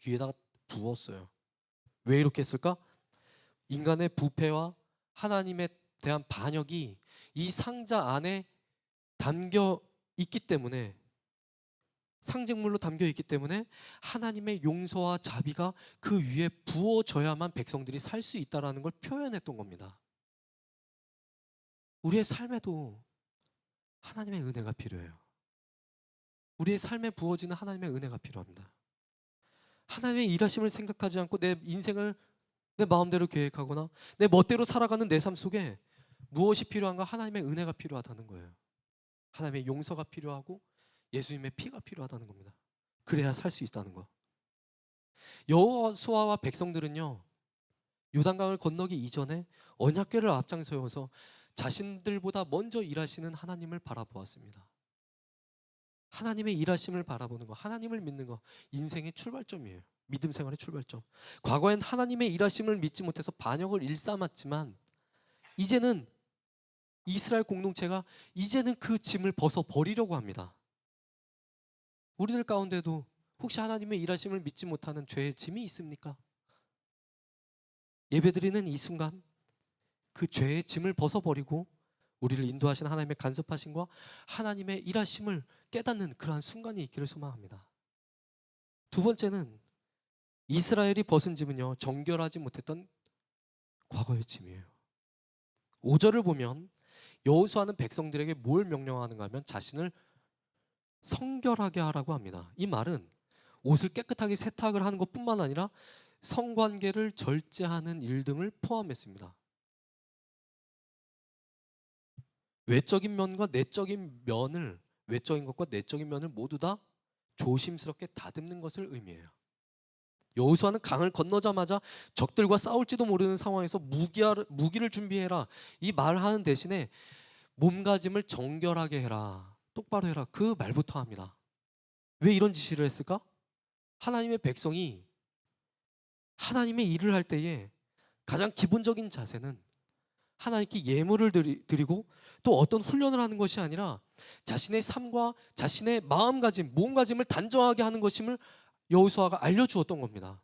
위에다가 부었어요. 왜 이렇게 했을까? 인간의 부패와 하나님에 대한 반역이 이 상자 안에 담겨 있기 때문에, 상징물로 담겨 있기 때문에 하나님의 용서와 자비가 그 위에 부어져야만 백성들이 살 수 있다라는 걸 표현했던 겁니다. 우리의 삶에도 하나님의 은혜가 필요해요. 우리의 삶에 부어지는 하나님의 은혜가 필요합니다. 하나님의 일하심을 생각하지 않고 내 인생을 내 마음대로 계획하거나 내 멋대로 살아가는 내 삶 속에 무엇이 필요한가? 하나님의 은혜가 필요하다는 거예요. 하나님의 용서가 필요하고 예수님의 피가 필요하다는 겁니다. 그래야 살 수 있다는 거. 여호수아와 백성들은요, 요단강을 건너기 이전에 언약궤를 앞장서서 자신들보다 먼저 일하시는 하나님을 바라보았습니다. 하나님의 일하심을 바라보는 거, 하나님을 믿는 거, 인생의 출발점이에요. 믿음 생활의 출발점. 과거엔 하나님의 일하심을 믿지 못해서 반역을 일삼았지만 이제는 이스라엘 공동체가 이제는 그 짐을 벗어 버리려고 합니다. 우리들 가운데도 혹시 하나님의 일하심을 믿지 못하는 죄의 짐이 있습니까? 예배드리는 이 순간 그 죄의 짐을 벗어버리고 우리를 인도하신 하나님의 간섭하심과 하나님의 일하심을 깨닫는 그러한 순간이 있기를 소망합니다. 두 번째는 이스라엘이 벗은 짐은요, 정결하지 못했던 과거의 짐이에요. 5절을 보면 여호수아는 백성들에게 뭘 명령하는가 하면 자신을 성결하게 하라고 합니다. 이 말은 옷을 깨끗하게 세탁을 하는 것뿐만 아니라 성관계를 절제하는 일 등을 포함했습니다. 외적인 면과 내적인 면을, 외적인 것과 내적인 면을 모두 다 조심스럽게 다듬는 것을 의미해요. 여호수아는 강을 건너자마자 적들과 싸울지도 모르는 상황에서 무기를 준비해라, 이 말하는 대신에 몸가짐을 정결하게 해라, 똑바로 해라, 그 말부터 합니다. 왜 이런 지시를 했을까? 하나님의 백성이 하나님의 일을 할 때에 가장 기본적인 자세는 하나님께 예물을 드리고 또 어떤 훈련을 하는 것이 아니라 자신의 삶과 자신의 마음가짐, 몸가짐을 단정하게 하는 것임을 여호수아가 알려주었던 겁니다.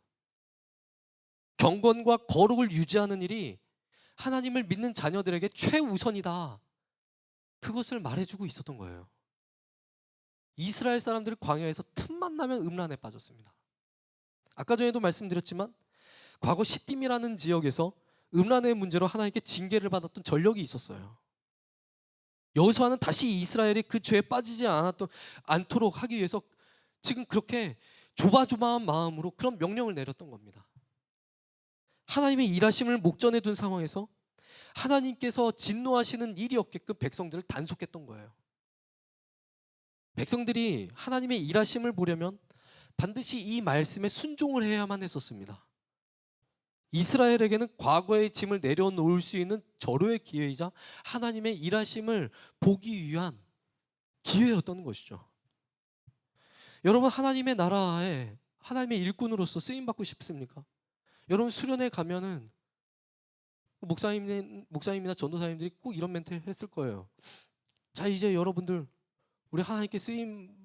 경건과 거룩을 유지하는 일이 하나님을 믿는 자녀들에게 최우선이다, 그것을 말해주고 있었던 거예요. 이스라엘 사람들이 광야에서 틈만 나면 음란에 빠졌습니다. 아까 전에도 말씀드렸지만 과거 시딤이라는 지역에서 음란의 문제로 하나님께 징계를 받았던 전력이 있었어요. 여호수아는 다시 이스라엘이 그 죄에 빠지지 않도록 하기 위해서 지금 그렇게 조바조바한 마음으로 그런 명령을 내렸던 겁니다. 하나님의 일하심을 목전에 둔 상황에서 하나님께서 진노하시는 일이 없게끔 백성들을 단속했던 거예요. 백성들이 하나님의 일하심을 보려면 반드시 이 말씀에 순종을 해야만 했었습니다. 이스라엘에게는 과거의 짐을 내려놓을 수 있는 절호의 기회이자 하나님의 일하심을 보기 위한 기회였던 것이죠. 여러분, 하나님의 나라에 하나님의 일꾼으로서 쓰임받고 싶습니까? 여러분, 수련회 가면은 목사님이나 전도사님들이 꼭 이런 멘트 했을 거예요. 자, 이제 여러분들 우리 하나님께 쓰임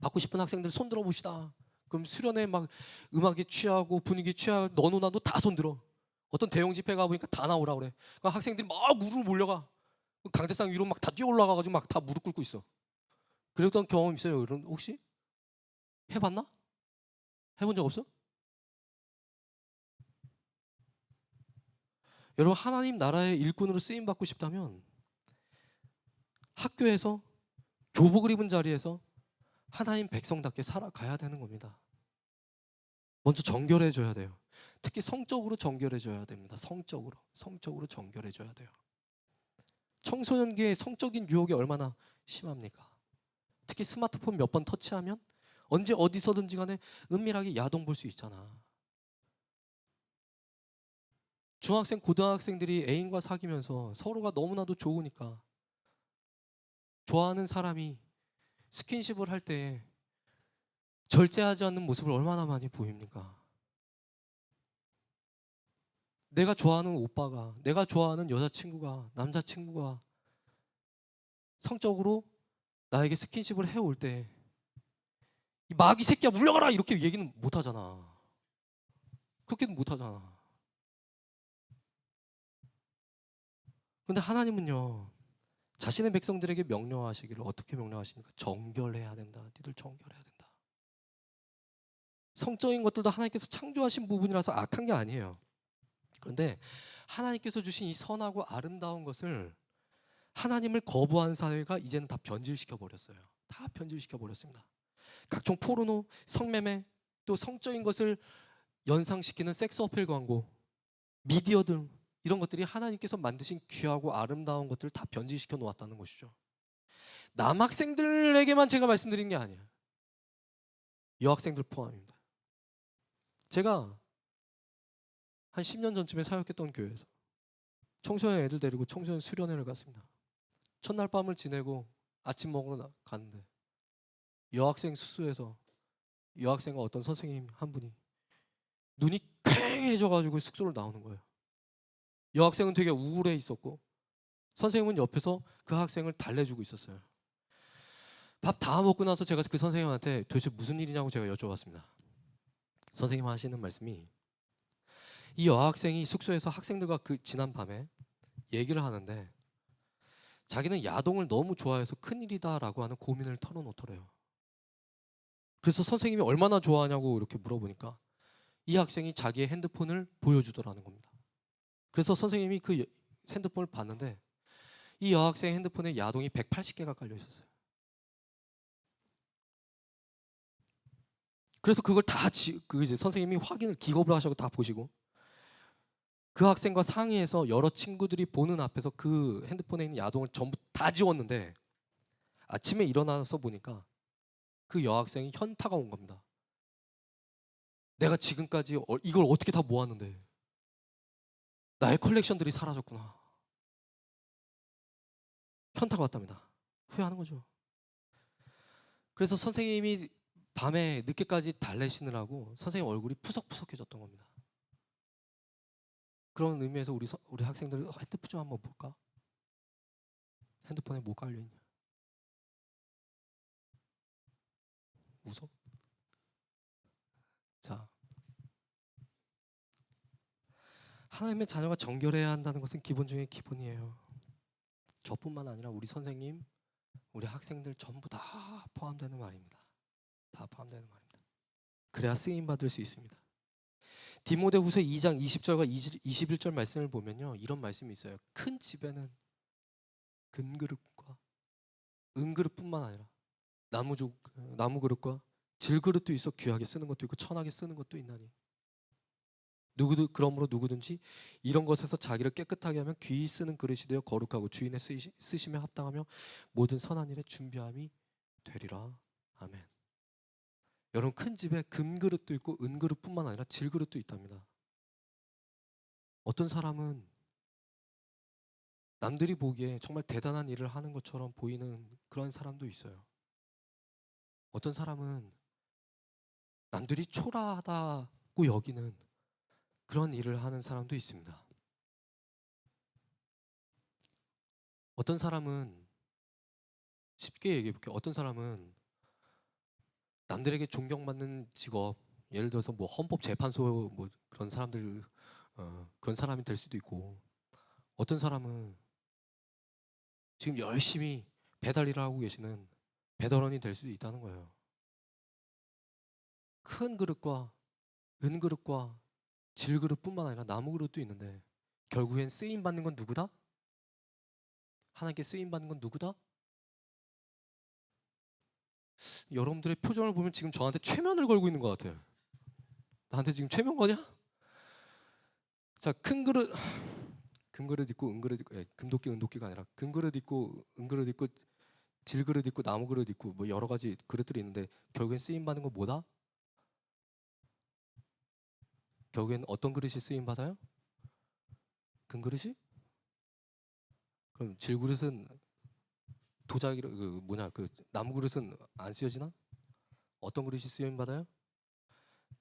받고 싶은 학생들 손 들어 봅시다. 그럼 수련회 막 음악에 취하고 분위기 취하고 너도 나도 다 손 들어. 어떤 대형 집회 가 보니까 다 나오라 그래. 그러니까 학생들이 막 무릎 몰려가. 강대상 위로 막 다 뛰어 올라가가지고 막 다 무릎 꿇고 있어. 그랬던 경험 있어요? 여러분 혹시 해봤나? 해본 적 없어? 여러분, 하나님 나라의 일꾼으로 쓰임 받고 싶다면 학교에서 교복을 입은 자리에서 하나님 백성답게 살아가야 되는 겁니다. 먼저 정결해 줘야 돼요. 특히 성적으로 정결해 줘야 됩니다. 성적으로 정결해 줘야 돼요. 청소년기에 성적인 유혹이 얼마나 심합니까? 특히 스마트폰 몇 번 터치하면 언제 어디서든지 간에 은밀하게 야동 볼 수 있잖아. 중학생, 고등학생들이 애인과 사귀면서 서로가 너무나도 좋으니까 좋아하는 사람이 스킨십을 할 때 절제하지 않는 모습을 얼마나 많이 보입니까? 내가 좋아하는 오빠가, 내가 좋아하는 여자친구가, 남자친구가 성적으로 나에게 스킨십을 해올 때 이 마귀 새끼야 물러가라 이렇게 얘기는 못 하잖아. 그렇게는 못 하잖아. 그런데 하나님은요, 자신의 백성들에게 명령하시기를 어떻게 명령하십니까? 정결해야 된다. 니들 정결해야 된다. 성적인 것들도 하나님께서 창조하신 부분이라서 악한 게 아니에요. 그런데 하나님께서 주신 이 선하고 아름다운 것을 하나님을 거부한 사회가 이제는 다 변질시켜 버렸어요. 다 변질시켜 버렸습니다. 각종 포르노, 성매매, 또 성적인 것을 연상시키는 섹스 어필 광고, 미디어 등 이런 것들이 하나님께서 만드신 귀하고 아름다운 것들을 다 변질시켜 놓았다는 것이죠. 남학생들에게만 제가 말씀드린 게 아니에요. 여학생들 포함입니다. 제가 한 10년 전쯤에 사역했던 교회에서 청소년 애들 데리고 청소년 수련회를 갔습니다. 첫날 밤을 지내고 아침 먹으러 갔는데 여학생 숙소에서 여학생과 어떤 선생님 한 분이 눈이 퀭해져가지고 숙소를 나오는 거예요. 여학생은 되게 우울해 있었고 선생님은 옆에서 그 학생을 달래주고 있었어요. 밥 다 먹고 나서 제가 그 선생님한테 도대체 무슨 일이냐고 제가 여쭤봤습니다. 선생님 하시는 말씀이 이 여학생이 숙소에서 학생들과 그 지난 밤에 얘기를 하는데 자기는 야동을 너무 좋아해서 큰일이다라고 하는 고민을 털어놓더래요. 그래서 선생님이 얼마나 좋아하냐고 이렇게 물어보니까 이 학생이 자기의 핸드폰을 보여주더라는 겁니다. 그래서 선생님이 그 핸드폰을 봤는데 이 여학생 핸드폰에 야동이 180개가 깔려 있었어요. 그래서 그걸 다 이제 선생님이 확인을 기겁을 하시고 다 보시고 그 학생과 상의해서 여러 친구들이 보는 앞에서 그 핸드폰에 있는 야동을 전부 다 지웠는데 아침에 일어나서 보니까 그 여학생이 현타가 온 겁니다. 내가 지금까지 이걸 어떻게 다 모았는데 나의 컬렉션들이 사라졌구나. 현타가 왔답니다. 후회하는 거죠. 그래서 선생님이 밤에 늦게까지 달래시느라고 선생님 얼굴이 푸석푸석해졌던 겁니다. 그런 의미에서 우리 학생들 핸드폰 좀 한번 볼까? 핸드폰에 뭐 깔려있냐? 웃어? 자, 하나님의 자녀가 정결해야 한다는 것은 기본 중에 기본이에요. 저뿐만 아니라 우리 선생님, 우리 학생들 전부 다 포함되는 말입니다. 다 포함되는 말입니다. 그래야 쓰임 받을 수 있습니다. 디모데후서 2장 20절과 21절 말씀을 보면요, 이런 말씀이 있어요. 큰 집에는 금그릇과 은그릇뿐만 아니라 나무 그릇과 질그릇도 있어 귀하게 쓰는 것도 있고 천하게 쓰는 것도 있나니 그러므로 누구든지 이런 것에서 자기를 깨끗하게 하면 귀히 쓰는 그릇이 되어 거룩하고 주인의 쓰심에 합당하며 모든 선한 일에 준비함이 되리라. 아멘. 여러분, 큰 집에 금그릇도 있고 은그릇뿐만 아니라 질그릇도 있답니다. 어떤 사람은 남들이 보기에 정말 대단한 일을 하는 것처럼 보이는 그런 사람도 있어요. 어떤 사람은 남들이 초라하다고 여기는 그런 일을 하는 사람도 있습니다. 어떤 사람은 쉽게 얘기해 볼게요. 어떤 사람은 남들에게 존경받는 직업, 예를 들어서 뭐 헌법재판소 뭐 그런 사람들 그런 사람이 될 수도 있고, 어떤 사람은 지금 열심히 배달 일을 하고 계시는 배달원이 될 수도 있다는 거예요. 큰 그릇과 은그릇과 질그릇뿐만 아니라 나무 그릇도 있는데 결국엔 쓰임 받는 건 누구다? 하나님께 쓰임 받는 건 누구다? 여러분들의 표정을 보면 지금 저한테 최면을 걸고 있는 것 같아요. 나한테 지금 최면 거냐? 자, 큰 그릇 있고 은그릇 있고, 금도끼 은도끼가 아니라 큰 그릇 있고 은그릇 있고 질그릇 있고 나무 그릇 있고 뭐 여러 가지 그릇들이 있는데 결국엔 쓰임 받는 건 뭐다? 결국엔 어떤 그릇이 쓰임 받아요? 금 그릇이? 그럼 질그릇은 도자기 그 나무 그릇은 안 쓰여지나? 어떤 그릇이 쓰임 받아요?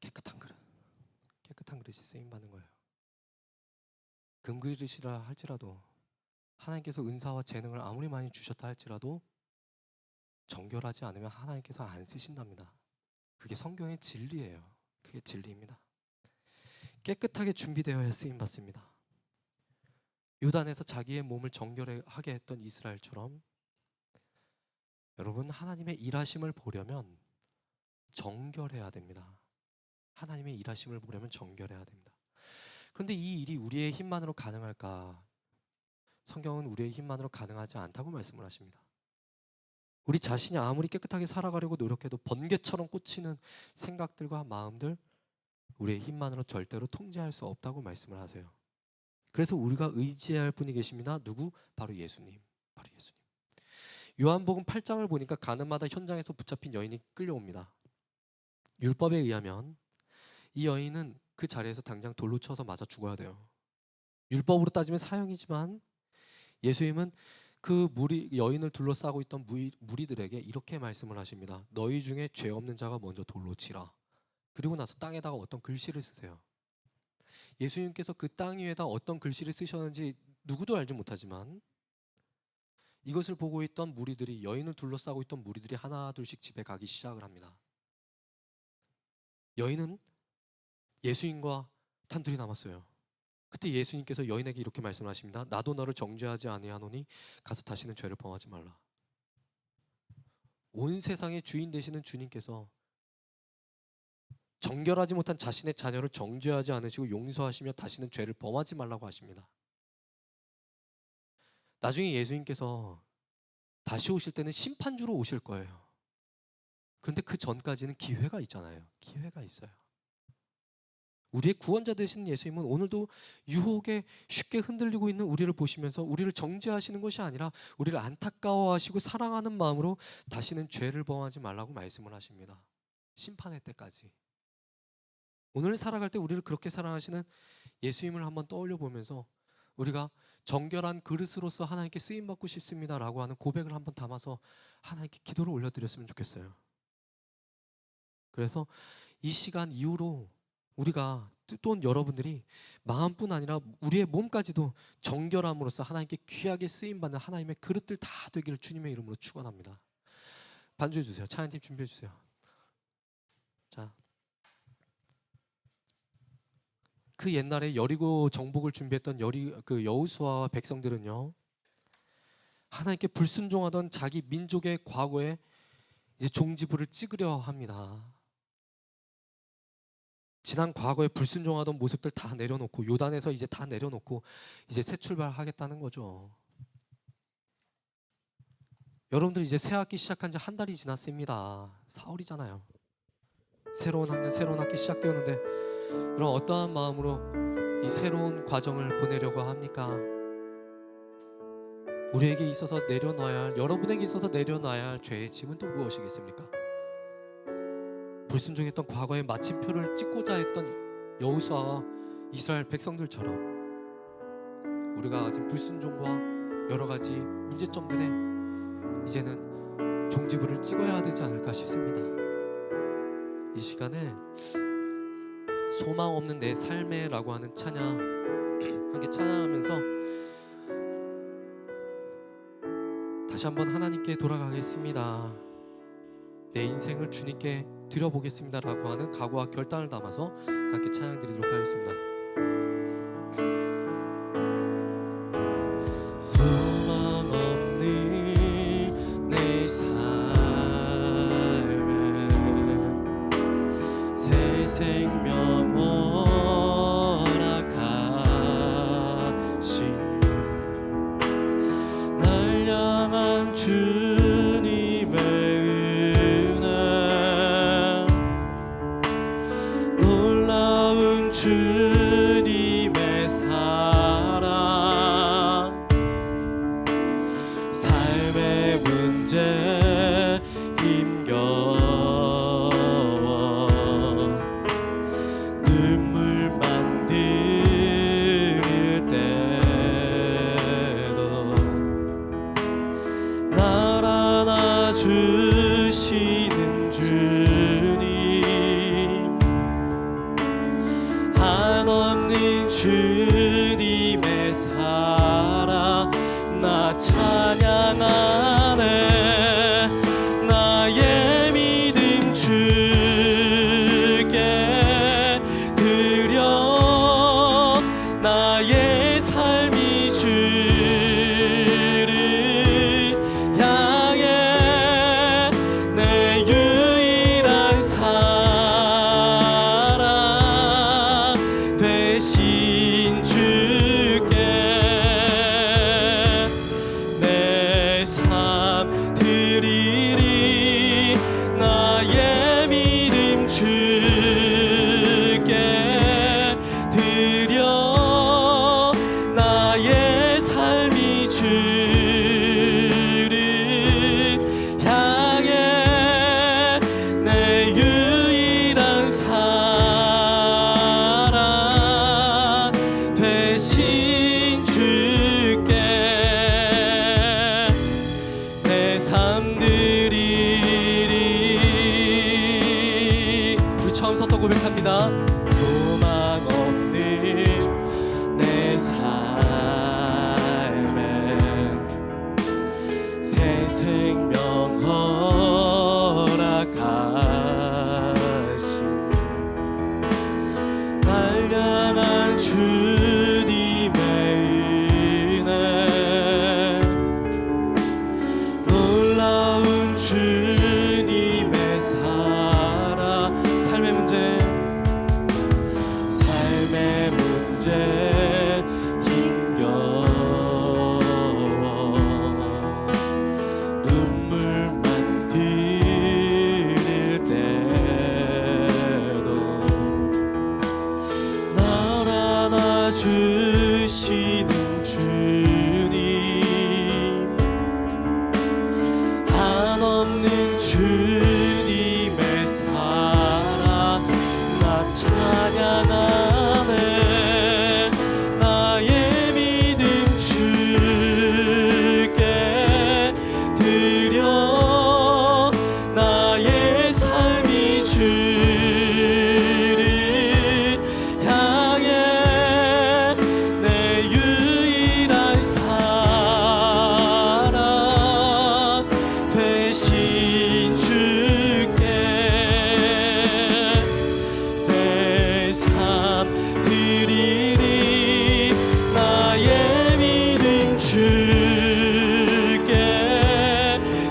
깨끗한 그릇이 쓰임 받는 거예요. 금 그릇이라 할지라도 하나님께서 은사와 재능을 아무리 많이 주셨다 할지라도 정결하지 않으면 하나님께서 안 쓰신답니다. 그게 성경의 진리예요. 그게 진리입니다. 깨끗하게 준비되어야 쓰임 받습니다. 요단에서 자기의 몸을 정결하게 했던 이스라엘처럼 여러분, 하나님의 일하심을 보려면 정결해야 됩니다. 하나님의 일하심을 보려면 정결해야 됩니다. 그런데 이 일이 우리의 힘만으로 가능할까? 성경은 우리의 힘만으로 가능하지 않다고 말씀을 하십니다. 우리 자신이 아무리 깨끗하게 살아가려고 노력해도 번개처럼 꽂히는 생각들과 마음들, 우리의 힘만으로 절대로 통제할 수 없다고 말씀을 하세요. 그래서 우리가 의지해야 할 분이 계십니다. 누구? 바로 예수님. 바로 예수님. 요한복음 8장을 보니까 가늠하다 현장에서 붙잡힌 여인이 끌려옵니다. 율법에 의하면 이 여인은 그 자리에서 당장 돌로 쳐서 맞아 죽어야 돼요. 율법으로 따지면 사형이지만 예수님은 그 여인을 둘러싸고 있던 무리들에게 이렇게 말씀을 하십니다. 너희 중에 죄 없는 자가 먼저 돌로 치라. 그리고 나서 땅에다가 어떤 글씨를 쓰세요. 예수님께서 그 땅 위에다 어떤 글씨를 쓰셨는지 누구도 알지 못하지만 이것을 보고 있던 무리들이, 여인을 둘러싸고 있던 무리들이 하나 둘씩 집에 가기 시작을 합니다. 여인은 예수님과 단둘이 남았어요. 그때 예수님께서 여인에게 이렇게 말씀하십니다. 나도 너를 정죄하지 아니하노니 가서 다시는 죄를 범하지 말라. 온 세상의 주인 되시는 주님께서 정결하지 못한 자신의 자녀를 정죄하지 않으시고 용서하시며 다시는 죄를 범하지 말라고 하십니다. 나중에 예수님께서 다시 오실 때는 심판주로 오실 거예요. 그런데 그 전까지는 기회가 있잖아요. 기회가 있어요. 우리의 구원자 되신 예수님은 오늘도 유혹에 쉽게 흔들리고 있는 우리를 보시면서 우리를 정죄하시는 것이 아니라 우리를 안타까워하시고 사랑하는 마음으로 다시는 죄를 범하지 말라고 말씀을 하십니다. 심판의 때까지. 오늘 살아갈 때 우리를 그렇게 사랑하시는 예수님을 한번 떠올려 보면서 우리가 정결한 그릇으로서 하나님께 쓰임받고 싶습니다라고 하는 고백을 한번 담아서 하나님께 기도를 올려드렸으면 좋겠어요. 그래서 이 시간 이후로 우리가 또는 여러분들이 마음뿐 아니라 우리의 몸까지도 정결함으로써 하나님께 귀하게 쓰임받는 하나님의 그릇들 다 되기를 주님의 이름으로 축원합니다. 반주해 주세요. 찬양팀 준비해 주세요. 자, 그 옛날에 여리고 정복을 준비했던 여호수아와 백성들은요, 하나님께 불순종하던 자기 민족의 과거에 이제 종지부를 찍으려 합니다. 지난 과거에 불순종하던 모습들 다 내려놓고 요단에서 이제 다 내려놓고 이제 새 출발하겠다는 거죠. 여러분들 이제 새 학기 시작한 지 한 달이 지났습니다. 4월이잖아요. 새로운 학년, 새로운 학기 시작되었는데 그럼 어떠한 마음으로 이 새로운 과정을 보내려고 합니까? 우리에게 있어서 내려놔야 할, 여러분에게 있어서 내려놔야 할 죄의 짐은 또 무엇이겠습니까? 불순종했던 과거의 마침표를 찍고자 했던 여호수아와 이스라엘 백성들처럼 우리가 가진 불순종과 여러 가지 문제점들에 이제는 종지부를 찍어야 되지 않을까 싶습니다. 이 시간에 소망 없는 내 삶에라고 하는 찬양 함께 찬양하면서 다시 한번 하나님께 돌아가겠습니다. 내 인생을 주님께 드려보겠습니다라고 하는 각오와 결단을 담아서 함께 찬양 드리도록 하겠습니다. 소망 없는 내 삶에 새 생명 허락하신 날 향한 주님의 은혜 주시는 주님, 한없는 주님의 사랑 나 찬양하네. 나의 믿음 주께 드려, 나의 삶이 주를 향해 내 유일한 사랑 되신 주께 내 삶 드리리. 나의 믿음 주께 드려, 나의 삶이 주를 향해 내 유일한 사랑 되신 주께 내 삶 드리리. 우리 처음부터 고백합니다. 소망 없는 내 삶에 새 생명 허락하신 날 향한 주님의 은혜, 놀라운 주님의 사랑. 삶의 문제 힘겨워 눈물만 들일 때도 날 안아주시는 주님, 한없는 주님의 사랑 나 찬양하네. 나의 믿음 주께 드려, 나의 삶이 주를 향해 내 유일한 사랑 되신 주께 내 삶 드리리. 나의 믿음 주께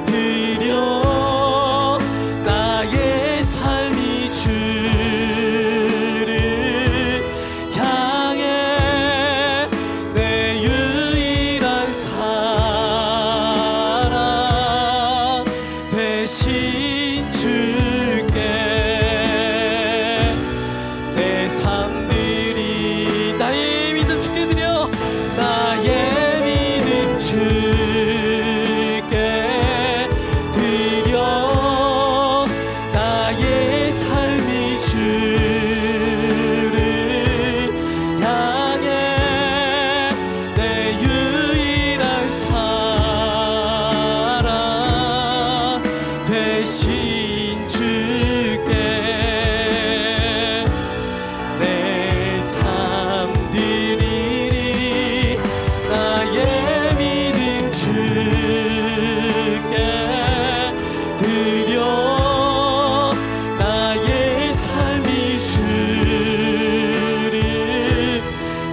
드려, 나의 삶이 주를 향해 내 유일한 사랑 되신 주께 내 삶 드리. 나의 믿음 주께 드려, 나의 믿음 주께 드려, 나의 삶이 주를 향해 내 유일한 사랑 되신 주께 내 삶 드리리. 나의 믿음 주께 드려, 나의 삶이 주를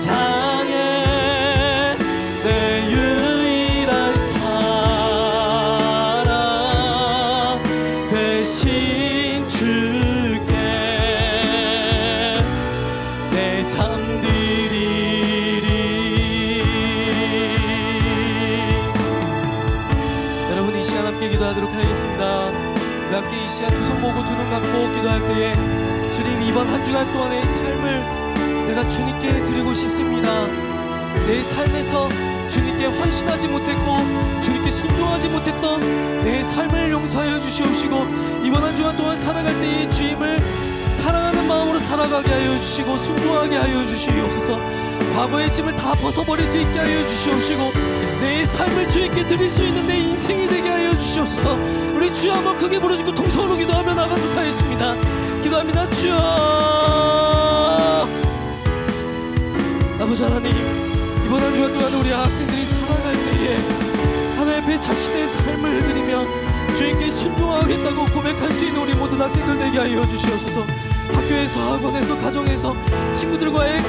향해 내 유일한 사랑 되신 주께 내 삶 드리리. 여러분 이 시간 함께 기도하도록 하겠습니다. 우리 함께 이 시간 두 손 모으고 두 눈 감고 기도할 때에 주님, 이번 한 주간 동안의 삶을 내가 주님께 드리고 싶습니다. 내 삶에서 주님께 헌신하지 못했고 주님께 순종하지 못했던 내 삶을 용서하여 주시옵시고, 이번 한 주간 동안 살아갈 때에 주님을 사랑하는 마음으로 살아가게 하여 주시고 순종하게 하여 주시옵소서. 과거의 짐을 다 벗어버릴 수 있게 하여 주시옵시고, 내 삶을 주님께 드릴 수 있는 내 인생이 되게 하여 주시옵소서. 우리 주여 한번 크게 부르짖고 통성으로 기도하며 나가도록 하겠습니다. 기도합니다. 주여, 아버지 하나님, 이번 한 주간 동안 우리 학생들이 살아갈 때에 하나님 앞에 자신의 삶을 드리며 주님께 순종하겠다고 고백할 수 있는 우리 모든 학생들 되게 하여 주시옵소서. 학교에서, 학원에서, 가정에서, 친구들과의 그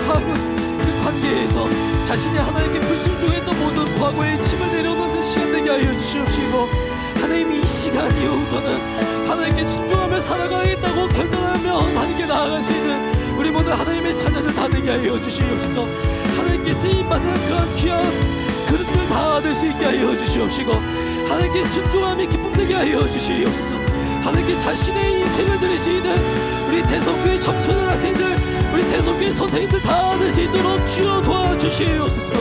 관계에서 자신이 하나님께 불순종했던 모든 과거의 짐을 내려놓는 시간 되게 하여 주시옵시고, 하나님 이 시간 이후부터는 하나님께 순종하며 살아가겠다고 결단하며 하나님께 나아갈 수 있는 우리 모든 하나님의 자녀들 다 되게 하여 주시옵소서. 하나님께 쓰임받는 그런 귀한 그릇들 다 될 수 있게 하여 주시옵시고, 하나님께 순종함이 기쁨 되게 하여 주시옵소서. 하나님께 자신의 인생을 드릴 수 있는 우리 대성교회 청소년 학생들, 우리 대성교회 선생님들 다 될 수 있도록 주여 도와주시옵소서.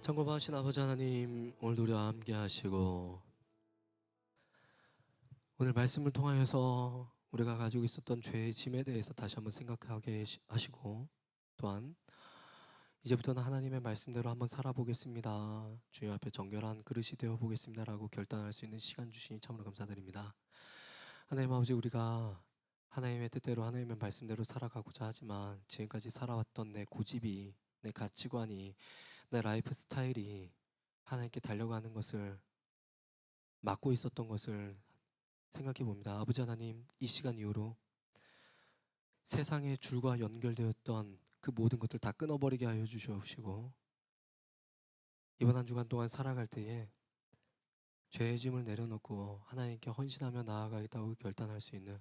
창고하신 아버지 하나님, 오늘도 우리와 함께 하시고 오늘 말씀을 통하여서 우리가 가지고 있었던 죄의 짐에 대해서 다시 한번 생각하게 하시고, 또한 이제부터는 하나님의 말씀대로 한번 살아보겠습니다, 주님 앞에 정결한 그릇이 되어 보겠습니다라고 결단할 수 있는 시간 주시니 참으로 감사드립니다. 하나님 아버지, 우리가 하나님의 뜻대로 하나님의 말씀대로 살아가고자 하지만 지금까지 살아왔던 내 고집이, 내 가치관이, 내 라이프 스타일이 하나님께 달려가는 것을 막고 있었던 것을 생각해 봅니다. 아버지 하나님, 이 시간 이후로 세상의 줄과 연결되었던 그 모든 것들 다 끊어버리게 하여 주시옵시고, 이번 한 주간 동안 살아갈 때에 죄의 짐을 내려놓고 하나님께 헌신하며 나아가겠다고 결단할 수 있는,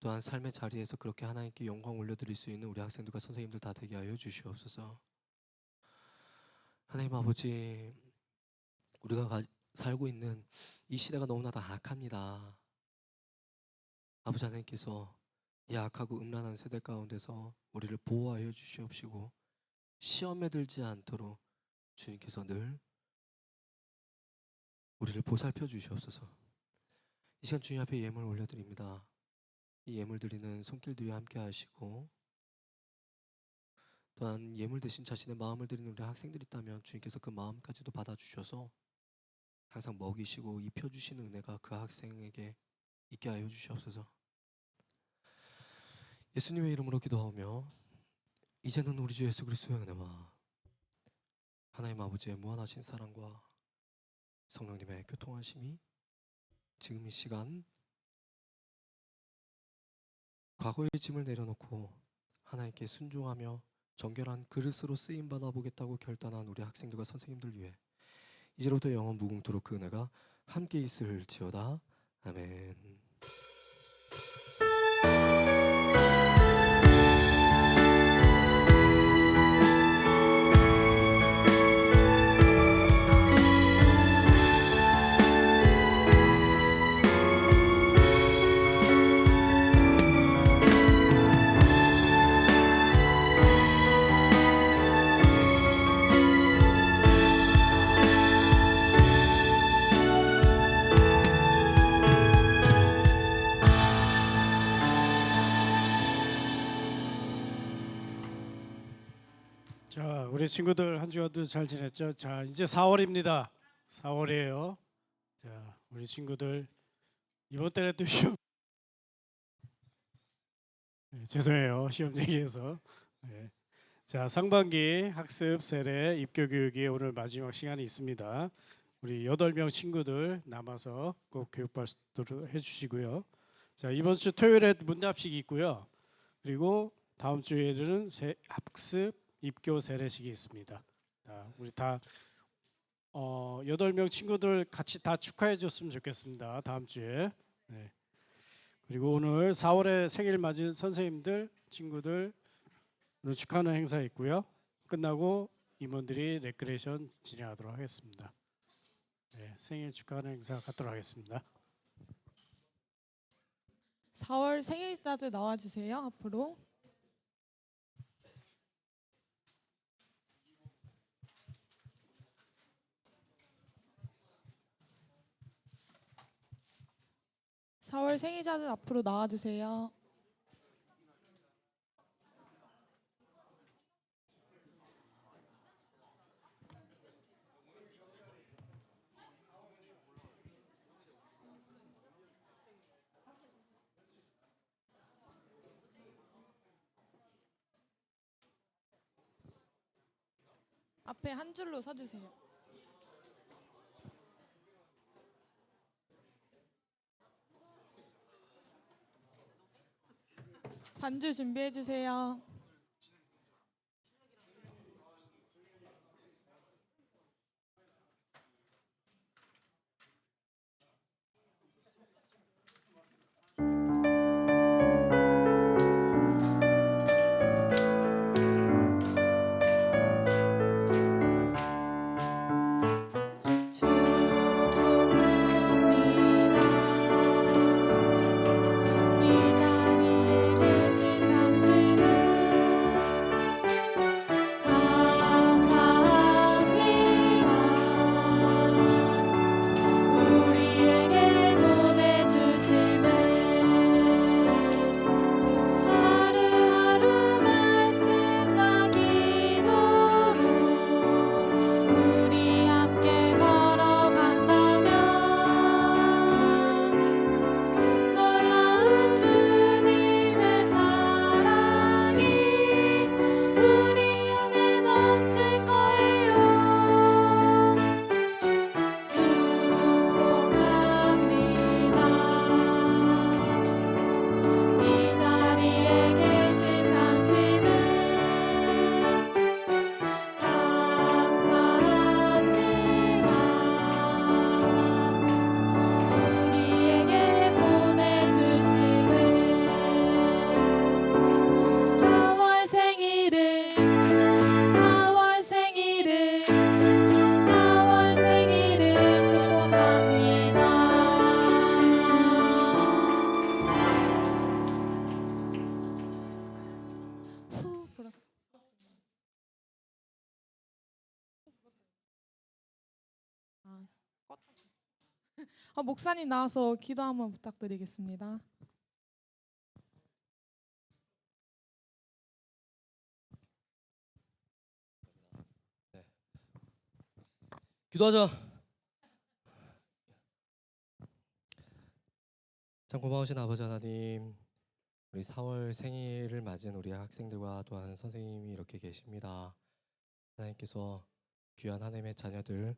또한 삶의 자리에서 그렇게 하나님께 영광 올려드릴 수 있는 우리 학생들과 선생님들 다 되게 하여 주시옵소서. 하나님 아버지, 우리가 살고 있는 이 시대가 너무나 다 악합니다. 아버지 하나님께서 이 악하고 음란한 세대 가운데서 우리를 보호하여 주시옵시고, 시험에 들지 않도록 주님께서 늘 우리를 보살펴 주시옵소서. 이 시간 주님 앞에 예물 올려드립니다. 이 예물 드리는 손길들이 함께 하시고, 또한 예물 대신 자신의 마음을 드리는 우리 학생들이 있다면 주님께서 그 마음까지도 받아주셔서 항상 먹이시고 입혀주시는 은혜가 그 학생에게 있게 하여 주시옵소서. 예수님의 이름으로 기도하며 이제는 우리 주 예수 그리스도의 은혜와 하나님 아버지의 무한하신 사랑과 성령님의 교통하심이 지금 이 시간 과거의 짐을 내려놓고 하나님께 순종하며 정결한 그릇으로 쓰임 받아보겠다고 결단한 우리 학생들과 선생님들 위해 이제로부터 영원 무궁토록 그 은혜가 함께 있을지어다. 아멘. 자, 우리 친구들 한 주간도 잘 지냈죠? 자, 이제 4월입니다. 4월이에요. 자, 우리 친구들 이번 달에도 시험 죄송해요. 시험 얘기해서. 네. 자, 상반기 학습 세례 입교 교육이 오늘 마지막 시간이 있습니다. 우리 8명 친구들 남아서 꼭 교육받도록 해주시고요. 자, 이번 주 토요일에 문답식이 있고요. 그리고 다음 주에는 학습 입교 세례식이 있습니다. 자, 우리 다 8명 친구들 같이 다 축하해 줬으면 좋겠습니다. 다음 주에. 네. 그리고 오늘 4월에 생일 맞은 선생님들, 친구들 오늘 축하하는 행사 있고요. 끝나고 임원들이 레크레이션 진행하도록 하겠습니다. 생일 축하하는 행사 갖도록 하겠습니다. 4월 생일자들 나와주세요. 앞으로. (4월) 생일자들 앞으로 나와주세요. 앞에 한 줄로 서주세요. 반주 준비해 주세요. 목사님 나와서 기도 한번 부탁드리겠습니다. 기도하자. 참 고마우신 아버지 하나님, 우리 4월 생일을 맞은 우리 학생들과 또한 선생님이 이렇게 계십니다. 하나님께서 귀한 하나님의 자녀들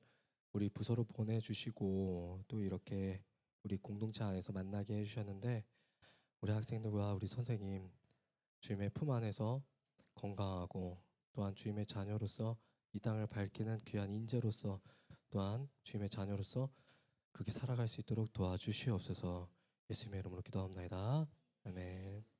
우리 부서로 보내주시고 또 이렇게 우리 공동체 안에서 만나게 해주셨는데, 우리 학생들과 우리 선생님 주님의 품 안에서 건강하고 또한 주님의 자녀로서 이 땅을 밝히는 귀한 인재로서 또한 주님의 자녀로서 그렇게 살아갈 수 있도록 도와주시옵소서. 예수님의 이름으로 기도합나이다. 아멘.